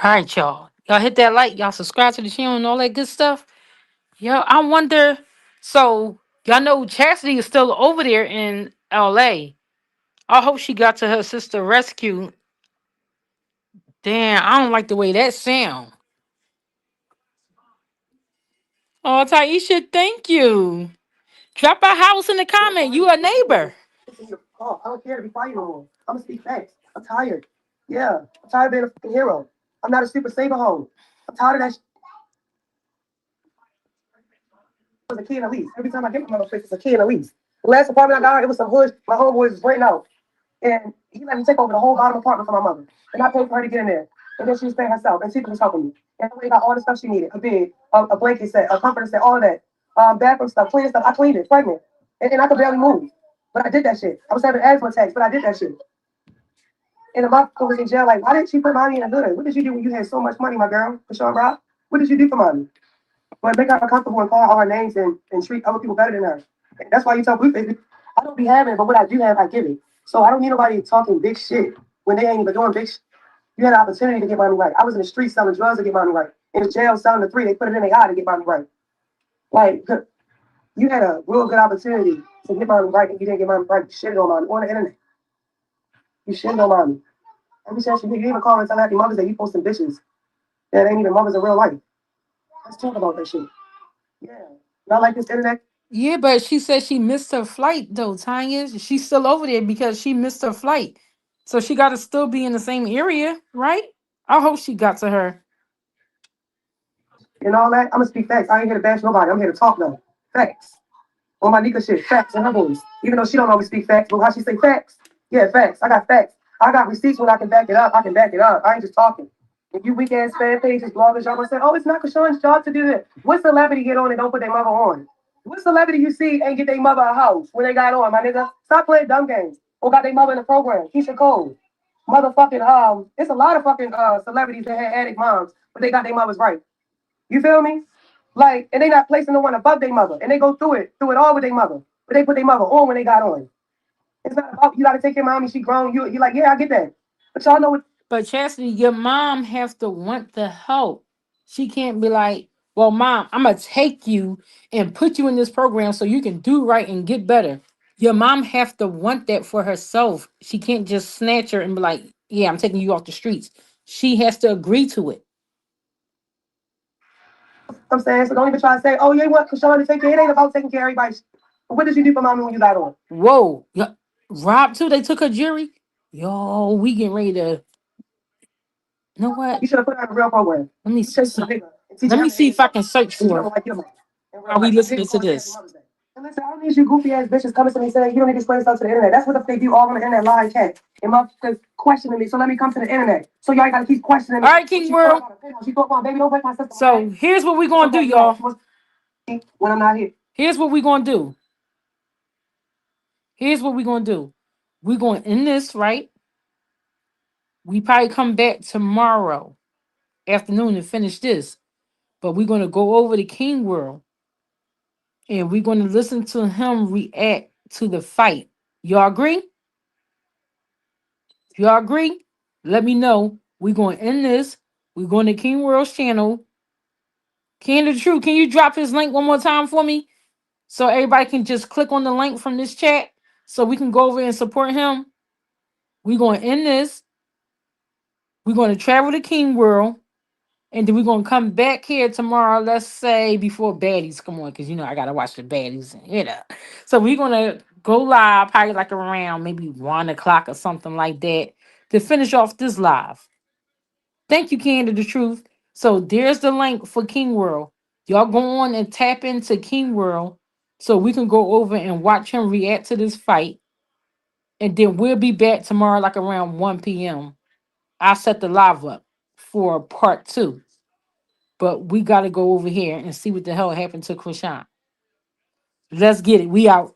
All right, y'all. Y'all hit that like, y'all subscribe to the channel and all that good stuff. Yo, I wonder. So, y'all know Chastity is still over there in LA. I hope she got to her sister rescue. Damn, I don't like the way that sound. Oh, Taisha, thank you. Drop a house in the comment. You a neighbor. Oh, I don't care to be quiet no more. I'm gonna speak facts. I'm tired. Yeah, I'm tired of being a fucking hero. I'm not a super saver home. I'm tired of that. Was a kid at least. Every time I get my mother place, it's a kid at least. The last apartment I got, it was some hood. My homeboys was renting out, and he let me take over the whole bottom apartment for my mother, and I paid for her to get in there. And then she was paying herself, and she was helping me. And we got all the stuff she needed: a bed, a blanket set, a comforter set, all of that. Bathroom stuff, cleaning stuff. I cleaned it, pregnant, and I could barely move, but I did that shit. I was having asthma attacks, but I did that shit. And the motherfucker was in jail. Like, why didn't she put mommy in the hood? What did you do when you had so much money, my girl? Krishan Rock? What did you do for mommy? But make her comfortable and call all her names and treat other people better than her. And that's why you tell Blueface, I don't be having it, but what I do have, I give it. So I don't need nobody talking big shit when they ain't even doing big shit. You had an opportunity to get mommy right. I was in the street selling drugs to get mommy right. In the jail selling the three, they put it in their eye to get mommy right. Like, you had a real good opportunity to get mommy right and you didn't get mommy right. You shitted on mommy on the internet. You shitted on mommy. Every chance you even call and tell happy mothers that you posting bitches that ain't even mothers in real life. Let's talk about that shit. Yeah. Not like this internet. Yeah, but she said she missed her flight though, Tanya. She's still over there because she missed her flight. So she gotta still be in the same area, right? I hope she got to her. And all that. I'm gonna speak facts. I ain't here to bash nobody. I'm here to talk though. Facts. On my Nika shit, facts in her voice. Even though she don't always speak facts, but how she say facts? Yeah, facts. I got facts. I got receipts when I can back it up. I can back it up. I ain't just talking. If you weak ass fan pages, bloggers, y'all gonna say, oh, it's not Krishan's job to do that. What celebrity get on and don't put their mother on? What celebrity you see ain't get their mother a house when they got on, my nigga? Stop playing dumb games. Or got their mother in the program. Keisha Cole. Motherfucking, it's a lot of fucking celebrities that had addict moms, but they got their mothers right. You feel me? Like, and they not placing the one above their mother, and they go through it all with their mother, but they put their mother on when they got on. It's not about you got to take your mommy, she grown. You like, yeah, I get that, but y'all know what? But Chastity, your mom have to want the help. She can't be like, well, mom, I'm gonna take you and put you in this program so you can do right and get better. Your mom have to want that for herself. She can't just snatch her and be like, yeah, I'm taking you off the streets. She has to agree to it. I'm saying, so don't even try to say, oh, yeah, what Krishan to take care. It ain't about taking care of everybody. What did you do for mommy when you got on? Whoa. Rob too, they took her jury. Yo, we getting ready to, you know what? You should have put her in a real program. Let me You chase see. the nigga and teach her Let how me to see behave. if I can search And you for don't it like your mom. In real while we life. listening to this. And listen, I don't need you goofy ass bitches coming to me saying you don't need to explain stuff to the internet. That's what they do all on the internet, live chat. And motherfuckers questioning me. So let me come to the internet. So y'all gotta keep questioning All me. right, King She thought World. about a pillow. She thought, well, baby, don't break my sister. So here's what we're gonna do, y'all. When I'm not here. Here's what we're gonna do. Here's what we're gonna do. We're gonna end this, right? We probably come back tomorrow afternoon and finish this. But we're gonna go over to King World and we're gonna listen to him react to the fight. Y'all agree? If y'all agree, let me know. We're gonna end this. We're going to King World's channel. Candy the Truth, can you drop his link one more time for me? So everybody can just click on the link from this chat so we can go over and support him. We're going to end this. We're going to travel to King World. And then we're going to come back here tomorrow, let's say before baddies come on, because you know I got to watch the baddies. So we're going to go live probably like around maybe 1 o'clock or something like that to finish off this live. Thank you, Candy the Truth. So there's the link for King World. Y'all go on and tap into King World so we can go over and watch him react to this fight. And then we'll be back tomorrow, like around 1 p.m. I'll set the live up for part 2. But we got to go over here and see what the hell happened to Krishan. Let's get it. We out.